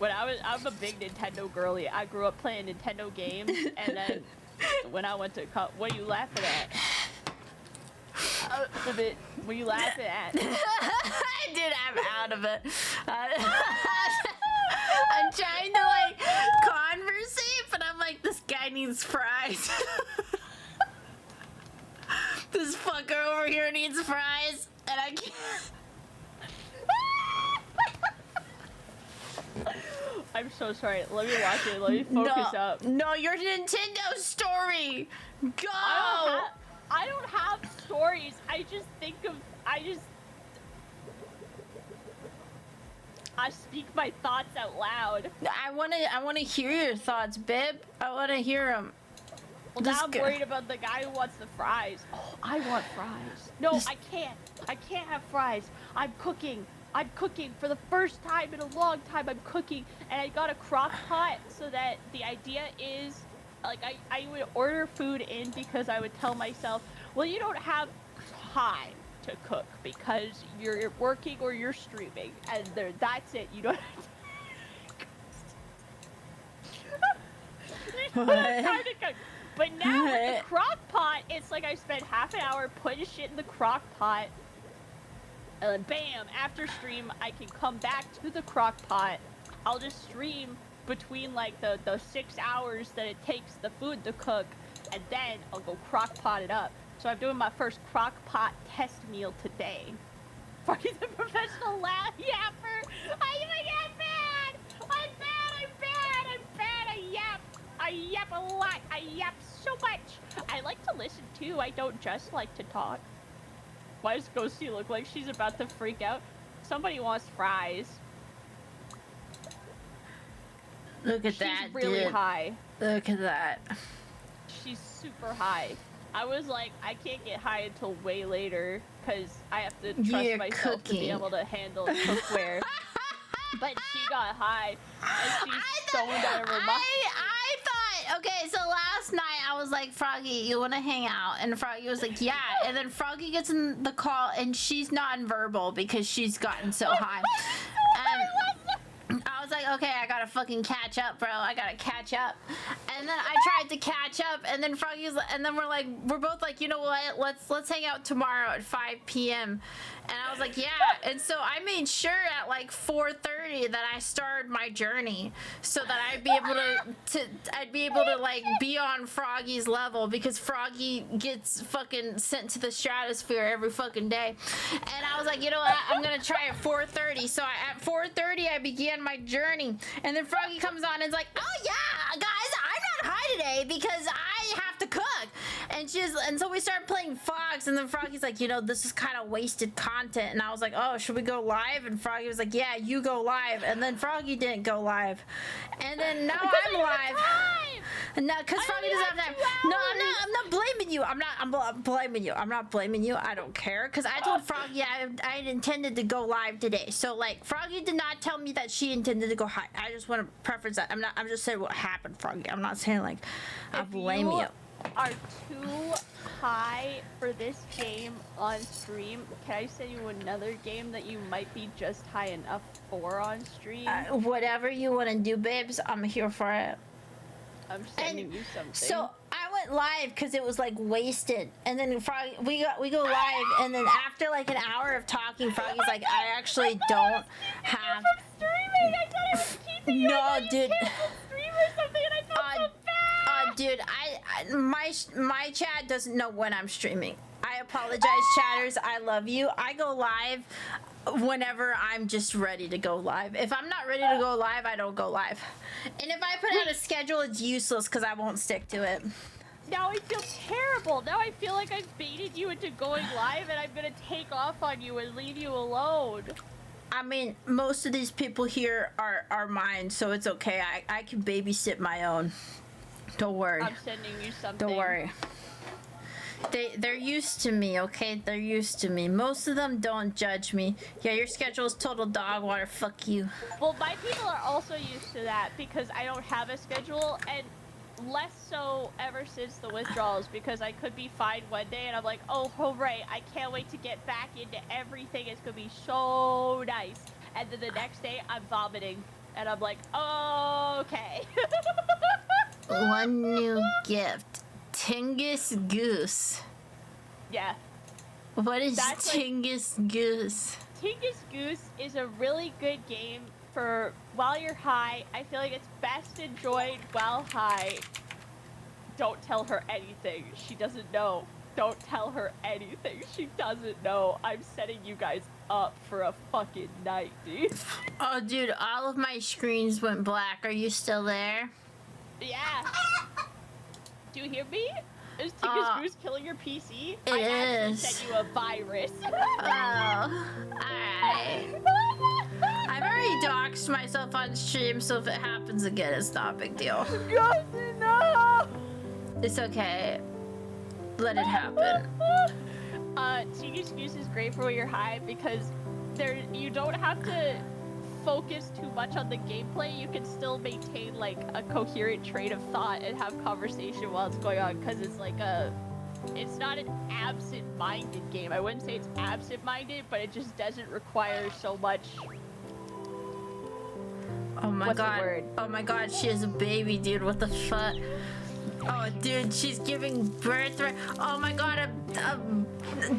I'm a big Nintendo girly. I grew up playing Nintendo games, and then when I went to what are you laughing at? What are you laughing at? I did. I'm out of it. I'm trying to like conversate, but I'm like, this guy needs fries. This fucker over here needs fries, and I can't. I'm so sorry. Let me watch it. Let me focus up. No, your Nintendo story. Go. I don't have stories. I speak my thoughts out loud. I wanna hear your thoughts, babe. I wanna hear them. Well, now I'm worried about the guy who wants the fries. Oh, I want fries. No, I can't. I can't have fries. I'm cooking for the first time in a long time. I'm cooking, and I got a crock pot so that the idea is, like, I would order food in because I would tell myself, well, you don't have time to cook because you're working or you're streaming, and that's it. You don't have you don't have time to cook. But now with the crock pot, it's like I spend half an hour putting shit in the crock pot, and then bam, after stream, I can come back to the crock pot. I'll just stream between like the 6 hours that it takes the food to cook, and then I'll go crock pot it up. So I'm doing my first crock pot test meal today. Froggy's a professional laugh yapper. I'm bad. I'm listen too. I don't just like to talk. Why does Ghosty look like she's about to freak out? Somebody wants fries. Look at that, She's really dude. high. Look at that. She's super high. I was like, I can't get high until way later because I have to trust You're myself to be cooking. able to handle cookware. But she got high and she's stoned out of her mind. I thought, okay, so last night I was like, Froggy, you want to hang out? And Froggy was like, yeah. And then Froggy gets in the call and she's nonverbal because she's gotten so high. And I was like, okay, I gotta fucking catch up, bro. I gotta catch up. And then I tried to catch up, and then Froggy's, and then we're both like, you know what? Let's hang out tomorrow at 5 p.m. And I was like, yeah. And so I made sure at like 4:30 that I started my journey, so that I'd be able to like be on Froggy's level, because Froggy gets fucking sent to the stratosphere every fucking day. And I was like, you know what? I'm gonna try at 4:30. So at 4:30 I began my journey, and then Froggy comes on and is like, oh yeah, guys, I'm not high today because I have to cook. And so we started playing Fox, and then Froggy's like, you know, this is kind of wasted content. And I was like, oh, should we go live? And Froggy was like, yeah, you go live. And then Froggy didn't go live. And then now I'm live. No, because Froggy doesn't have time. No, I'm not blaming you. I'm blaming you. I'm not blaming you. I don't care. Because I told Froggy I intended to go live today. So, like, Froggy did not tell me that she intended to go high. I just want to preference that. I'm just saying what happened, Froggy. I'm not saying, like, I blame you. Are too high for this game on stream, can I send you another game that you might be just high enough for on stream? Whatever you want to do, babes, I'm here for it. I'm sending you something. So I went live because it was like wasted, and then Froggy, we go live, and then after like an hour of talking, Froggy's like, I actually don't have. From streaming, I thought I was keeping you. No, dude. Stream or something, and I felt so bad. Dude, my chat doesn't know when I'm streaming. I apologize, chatters. I love you. I go live whenever I'm just ready to go live. If I'm not ready to go live, I don't go live. And if I put out a schedule, it's useless because I won't stick to it. Now I feel terrible. Now I feel like I've baited you into going live, and I'm gonna take off on you and leave you alone. I mean, most of these people here are mine, so it's okay. I can babysit my own. Don't worry. I'm sending you something. Don't worry. They're used to me, okay? They're used to me. Most of them don't judge me. Yeah, your schedule is total dog water. Fuck you. Well, my people are also used to that because I don't have a schedule, and less so ever since the withdrawals, because I could be fine one day and I'm like, oh, hooray, I can't wait to get back into everything. It's gonna be so nice. And then the next day I'm vomiting and I'm like, oh, okay. One new gift. Tingus Goose. Yeah. What is That's Tingus Goose? Tingus Goose is a really good game for while you're high. I feel like it's best enjoyed while high. Don't tell her anything. She doesn't know. Don't tell her anything. She doesn't know. I'm setting you guys up for a fucking night, dude. Oh, dude, all of my screens went black. Are you still there? Yeah. Do you hear me? Is Tingus Goose killing your PC? It I actually is. sent you a virus. Oh, alright. I've already doxed myself on stream, so if it happens again, it's not a big deal. Ghosty, no! It's okay. Let it happen. Tingus Goose is great for when you're high because you don't have to focus too much on the gameplay. You can still maintain like a coherent train of thought and have conversation while it's going on, because it's not an absent-minded game. I wouldn't say it's absent-minded, but it just doesn't require so much. Oh my What's the god. word? Oh my god, she has a baby, dude. What the fuck? Oh, dude, she's giving birth. Oh my god,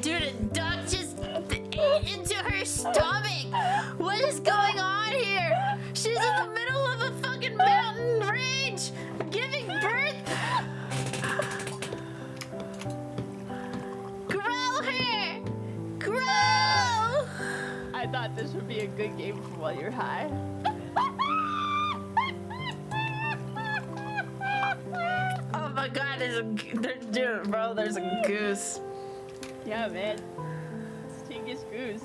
dude, a duck just ate into her stomach. What is going on here? She's in the middle of a fucking mountain range, giving birth. Grow her! Grow! I thought this would be a good game for while you're high. Oh my god, dude, bro, there's a goose. Yeah, man. It's Tingus Goose.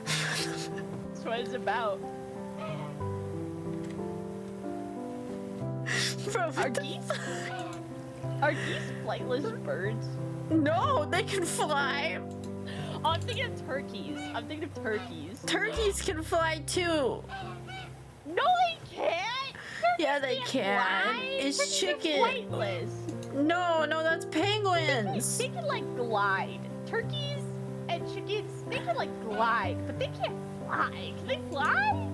That's what it's about. Bro, Are geese flightless birds? no, they can fly. Oh, I'm thinking of turkeys. Turkeys can fly too. No, they can't. Yeah, they Turkeys can. fly. It's Turkeys are chicken. flightless. No, that's penguins. They can like glide. Turkeys and chickens, they can like glide, but they can't fly. Can they fly?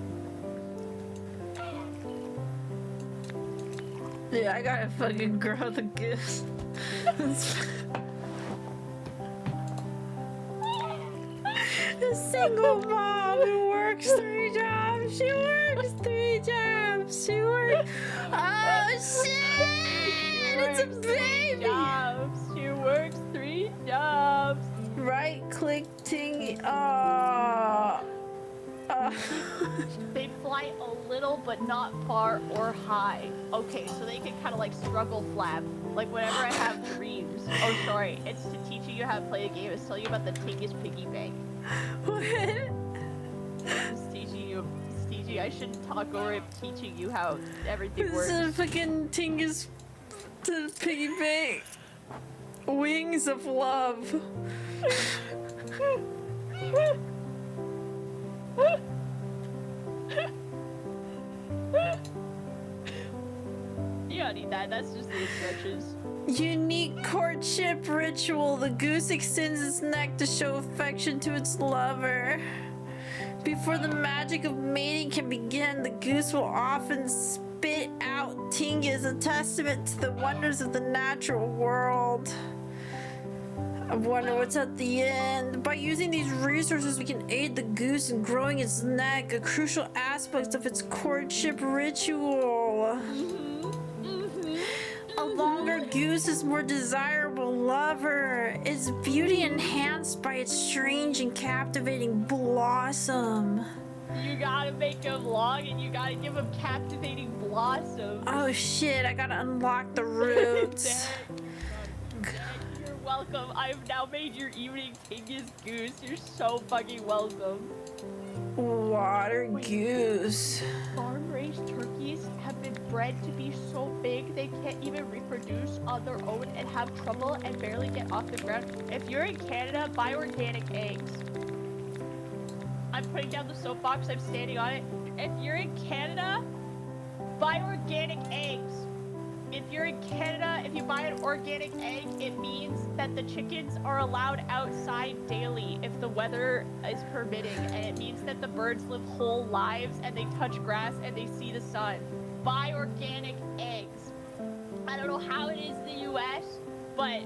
Yeah, I gotta fucking grow the goose. A single mom who works 3 jobs. She works 3 jobs. She works. Oh shit! It's a baby. She works 3 jobs. Right click ting. They fly a little, but not far or high. Okay, so they can kind of like struggle flap. Like whenever I have dreams. Oh, sorry. It's to teach you how to play the game. It's telling you about the Tingus piggy bank. What? It's teaching you. I shouldn't talk over it. Teaching you how everything This works. is a fucking Tingus to piggy bank. Wings of love. You don't need that. That's just the instructions. Unique courtship ritual. The goose extends its neck to show affection to its lover. Before the magic of mating can begin, the goose will often spit out tingas, a testament to the wonders of the natural world. I wonder what's at the end. By using these resources, we can aid the goose in growing its neck, a crucial aspect of its courtship ritual. A longer goose is more desirable lover. Its beauty enhanced by its strange and captivating blossom. You gotta make them long and you gotta give them captivating blossoms. Oh shit, I gotta unlock the roots. You're welcome. I've now made your evening Tingus Goose. You're so fucking welcome. Water goose. Farm-raised turkeys have been bred to be so big they can't even reproduce on their own and have trouble and barely get off the ground. If you're in Canada, buy organic eggs. I'm putting down the soapbox. I'm standing on it. If you're in Canada, buy organic eggs. If you're in Canada, if you buy an organic egg, it means that the chickens are allowed outside daily if the weather is permitting, and it means that the birds live whole lives and they touch grass and they see the sun. Buy organic eggs. I don't know how it is in the U.S., but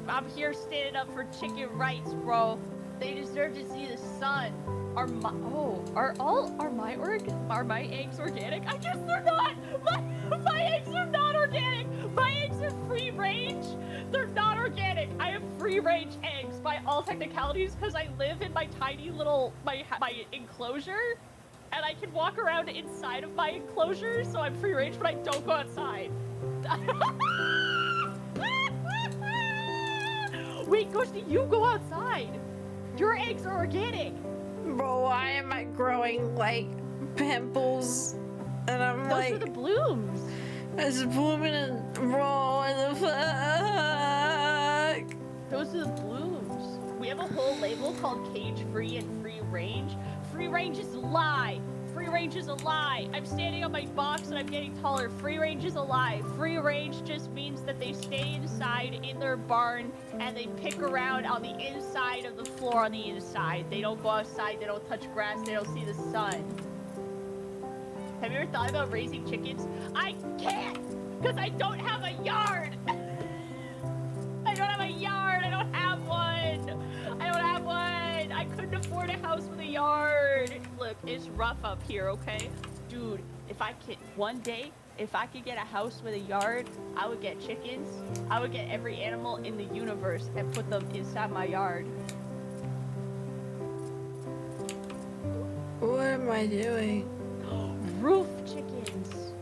I'm here standing up for chicken rights, bro. They deserve to see the sun. Are my eggs organic? I guess they're not. My eggs are not organic. My eggs are free range. They're not organic. I have free range eggs by all technicalities because I live in my tiny little my enclosure, and I can walk around inside of my enclosure, so I'm free range, but I don't go outside. Wait, Ghosty, you go outside. Your eggs are organic. Bro, why am I growing like pimples? And I'm Those like, are the blooms. it's blooming and bro, what the fuck? Those are the blooms. We have a whole label called cage free and free range. Free range is a lie. Free range is a lie. I'm standing on my box and I'm getting taller. Free range is a lie. Free range just means that they stay inside in their barn and they pick around on the inside of the floor on the inside. They don't go outside. They don't touch grass. They don't see the sun. Have you ever thought about raising chickens? I can't because I don't have a yard. I don't have a yard. I don't have one. I don't have one. I couldn't afford a house with a yard. Look, it's rough up here, okay? Dude, if I could get a house with a yard, I would get chickens. I would get every animal in the universe and put them inside my yard. What am I doing? Roof chickens.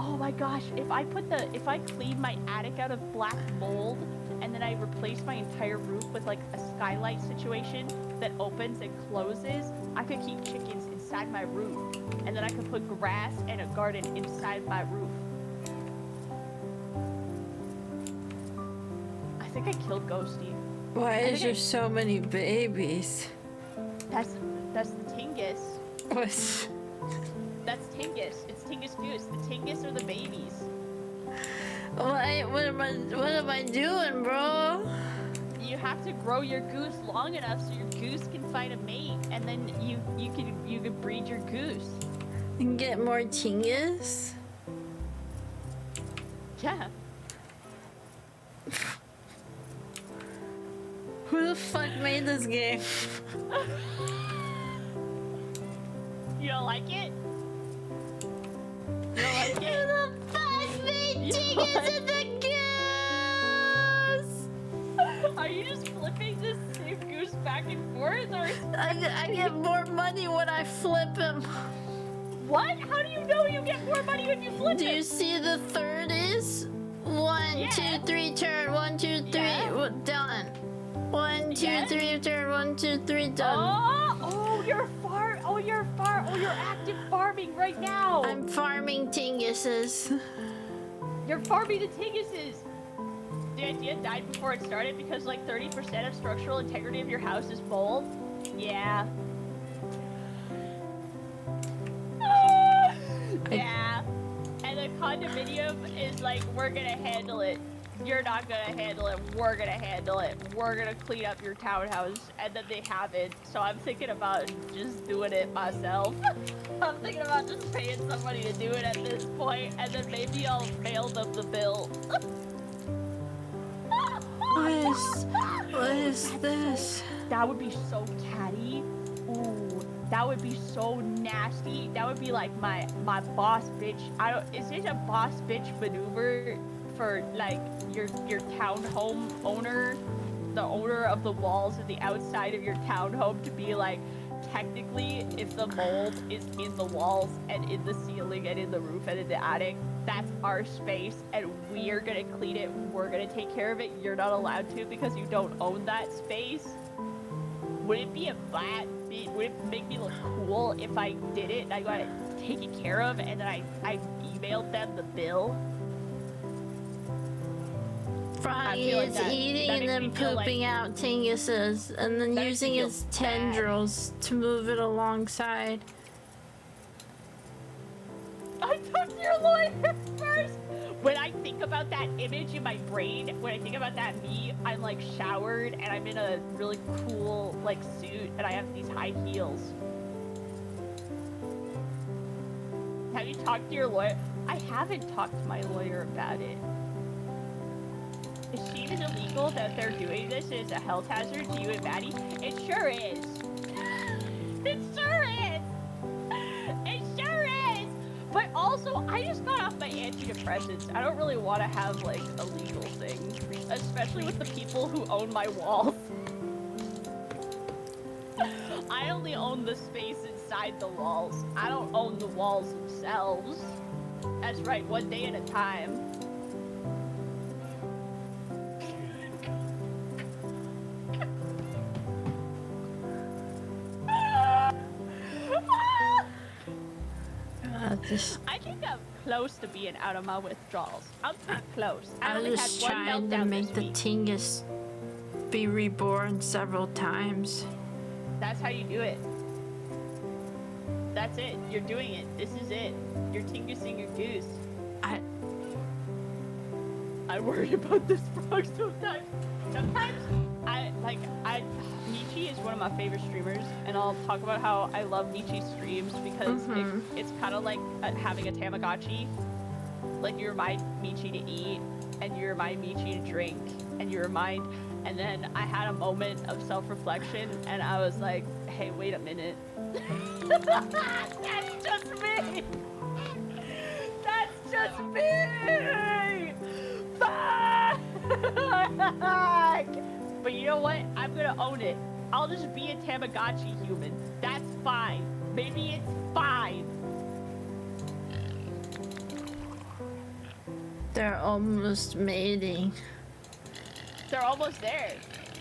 Oh my gosh, if I clean my attic out of black mold and then I replace my entire roof with like a skylight situation that opens and closes, I could keep chickens inside my roof. And then I could put grass and a garden inside my roof. I think I killed Ghosty. Why is there so many babies? That's the Tingus. What? That's Tingus. It's Tingus Goose. The Tingus are the babies. What am I doing, bro? You have to grow your goose long enough so your goose can find a mate, and then you can breed your goose. And get more tingus? Yeah. Who the fuck made this game? You don't like it? You don't like it? Who the fuck made tingus in the goose? Are you just flipping this same goose back and forth, or? I get more money when I flip him. What? How do you know you get more money when you flip Do it? you see the third is? 1, Yeah. 2, 3, turn. 1, 2, 3, Yeah. done. 1, 2, Yeah. 3, turn. 1, 2, 3, done. You're active farming right now. I'm farming tinguses. You're farming the tinguses. The idea died before it started because like 30% of structural integrity of your house is mold. Yeah. Yeah. And the condominium is like, we're gonna handle it. You're not gonna handle it. We're gonna handle it. We're gonna clean up your townhouse. And then they haven't. So I'm thinking about just doing it myself. I'm thinking about just paying somebody to do it at this point, and then maybe I'll mail them the bill. What is this? That would be so catty. Ooh, that would be so nasty. That would be like my boss bitch. Is it a boss bitch maneuver for like your townhome owner, the owner of the walls and the outside of your townhome, to be like, technically, if the mold is in the walls and in the ceiling and in the roof and in the attic, that's our space and we're gonna clean it, we're gonna take care of it, you're not allowed to because you don't own that space? Would it be would it make me look cool if I did it and I got it taken care of and then I emailed them the bill? Froggy like is that eating and makes then me feel like- pooping out tinguses and then That using feels his bad. tendrils to move it alongside. I talked to your lawyer first. When I think about that image in my brain, when I think about that me, I'm like showered and I'm in a really cool like suit and I have these high heels. Have you talked to your lawyer? I haven't talked to my lawyer about it. Is she even illegal that they're doing this? Is it a health hazard to you and Maddie? It sure is. It sure is. It sure is. But also, I just got off my antidepressants. I don't really want to have like a legal thing, especially with the people who own my walls. I only own the space inside the walls. I don't own the walls themselves. That's right, one day at a time. I think I'm close to being out of my withdrawals. I'm pretty close. I I only was had just one trying to meltdown make this the week. tingus be reborn several times. That's how you do it. That's it. You're doing it. This is it. You're tingusing your goose. I worry about this frog sometimes. Sometimes Michi is one of my favorite streamers, and I'll talk about how I love Michi's streams because it's kind of like having a Tamagotchi. Like, you remind Michi to eat, and you remind Michi to drink, and and then I had a moment of self-reflection, and I was like, hey, wait a minute. That's just me! That's just me! Fuck! But you know what? I'm gonna own it. I'll just be a Tamagotchi human. That's fine. Maybe it's fine. They're almost mating. They're almost there.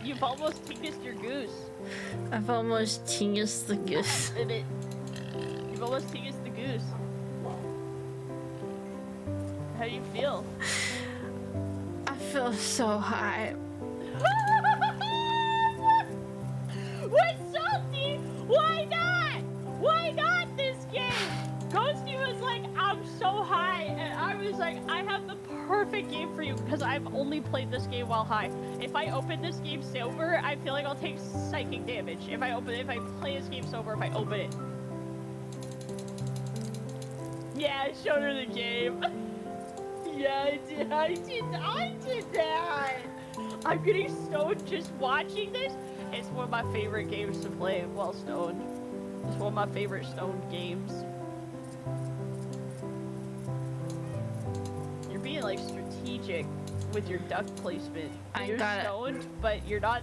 You've almost tingus your goose. I've almost tingus the goose. And you've almost tingus the goose. How do you feel? I feel so high. What, Salty? Why not? Why not this game? Ghosty was like, I'm so high, and I was like, I have the perfect game for you because I've only played this game while high. If I open this game sober, I feel like I'll take psychic damage. If I play this game sober, if I open it. Yeah, I showed her the game. Yeah, I did that. I'm getting stoned just watching this. It's one of my favorite games to play while stoned. It's one of my favorite stoned games. You're being like strategic with your duck placement. You're stoned, but you're not.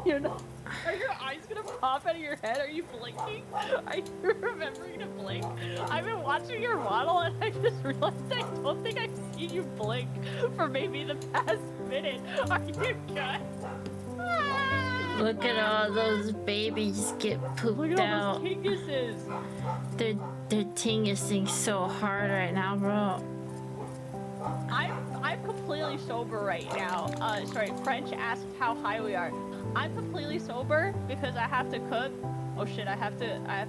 You're not. Are your eyes gonna pop out of your head? Are you blinking? Are you remembering to blink? I've been watching your model and I just realized I don't think I've seen you blink for maybe the past minute. Are you good? Look at all those babies get pooped Look at all out. those tinguses. They're tingusing so hard right now, bro. I'm completely sober right now. Sorry, French asked how high we are. I'm completely sober because I have to cook. Oh shit, I have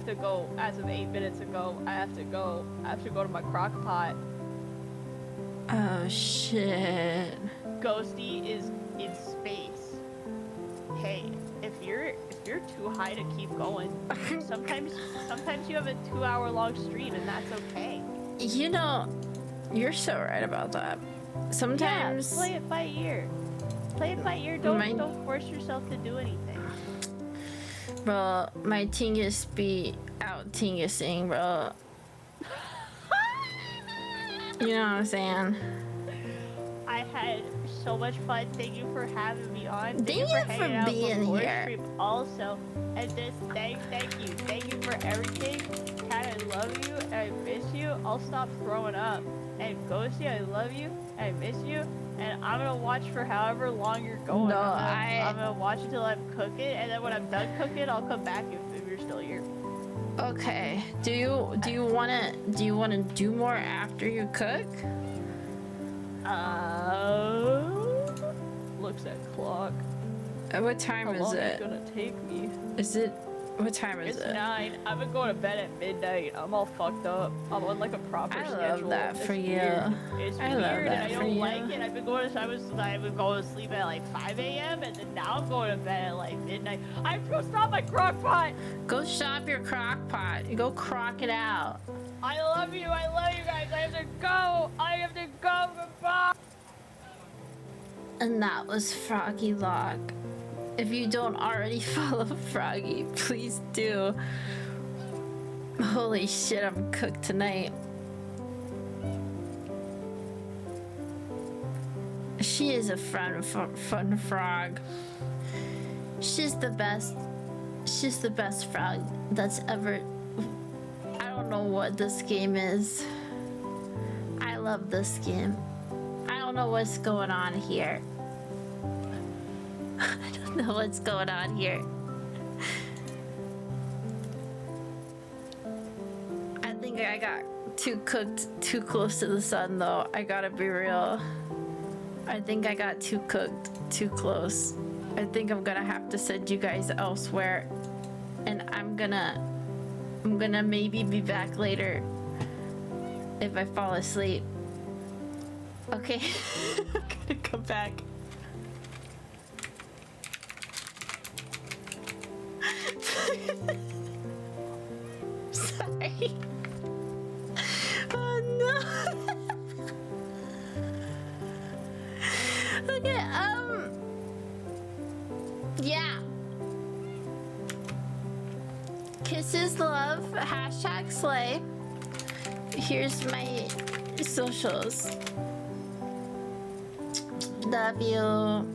to go as of 8 minutes ago. I have to go to my crock pot. Oh shit. Ghosty is in space. Hey, if you're too high to keep going, sometimes you have a 2-hour-long stream and that's okay. You know, you're so right about that. Sometimes Yeah, play it by ear. Play it by ear. Don't force yourself to do anything. Bro, my tingus be out tingusing, bro. You know what I'm saying? I had so much fun. Thank you for having me on. Thank you hanging for out being before here. Stream also, and just thank you for everything. Kat, I love you and I miss you. I'll stop throwing up. And Ghosty, I love you and I miss you. And I'm gonna watch for however long you're going. No, I'm gonna watch until I'm cooking, and then when I'm done cooking, I'll come back if you're still here. Okay. Do you wanna do more after you cook? Looks at clock. What time How is long it? It's gonna take me. Is it? What time is It's it? 9. I've been going to bed at midnight. I'm all fucked up. I'm on like a proper I schedule. love that for It's you. weird. It's I weird love and that I for don't you. like it. I've been going to I would go to sleep at like 5 a.m. and then now I'm going to bed at like midnight. I have to go stop my crock pot. Go shop your crock pot. Go crock it out. I love you guys. I have to go. Goodbye. And that was FroggyLoch. If you don't already follow Froggy, please do. Holy shit, I'm cooked tonight. She is a fun frog. She's the best. She's the best frog that's ever. I don't know what this game is. I love this game. I don't know what's going on here. I don't know what's going on here. I think I got too cooked too close to the sun though. I gotta be real. I think I got too cooked too close. I think I'm gonna have to send you guys elsewhere. And I'm gonna maybe be back later if I fall asleep. Okay. I'm gonna come back. Sorry. Oh no. Okay, yeah. Kisses, love, hashtag slay. Here's my socials. Love you.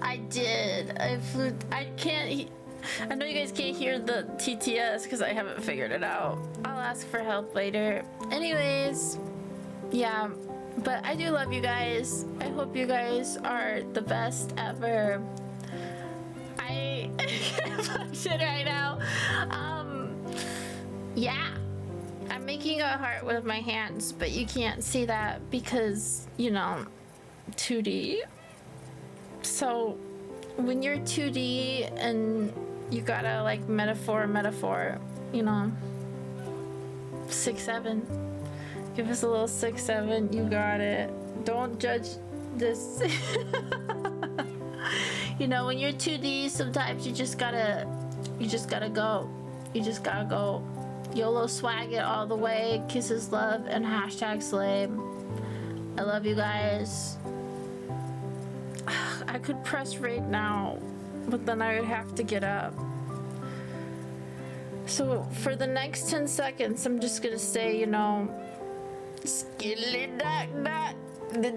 I did. I flew. I can't. I know you guys can't hear the TTS because I haven't figured it out. I'll ask for help later. Anyways, yeah, but I do love you guys. I hope you guys are the best ever. I can't function right now. Yeah. I'm making a heart with my hands, but you can't see that because, you know, 2D. So when you're 2D and you gotta like metaphor, you know, 6-7. Give us a little 6-7. You got it. Don't judge this. You know, when you're 2D, sometimes you just gotta go. You just gotta go. YOLO swag it all the way. Kisses, love, and hashtag slay. I love you guys. I could press right now, but then I would have to get up. So for the next 10 seconds, I'm just gonna say, you know, skilly duck duck, the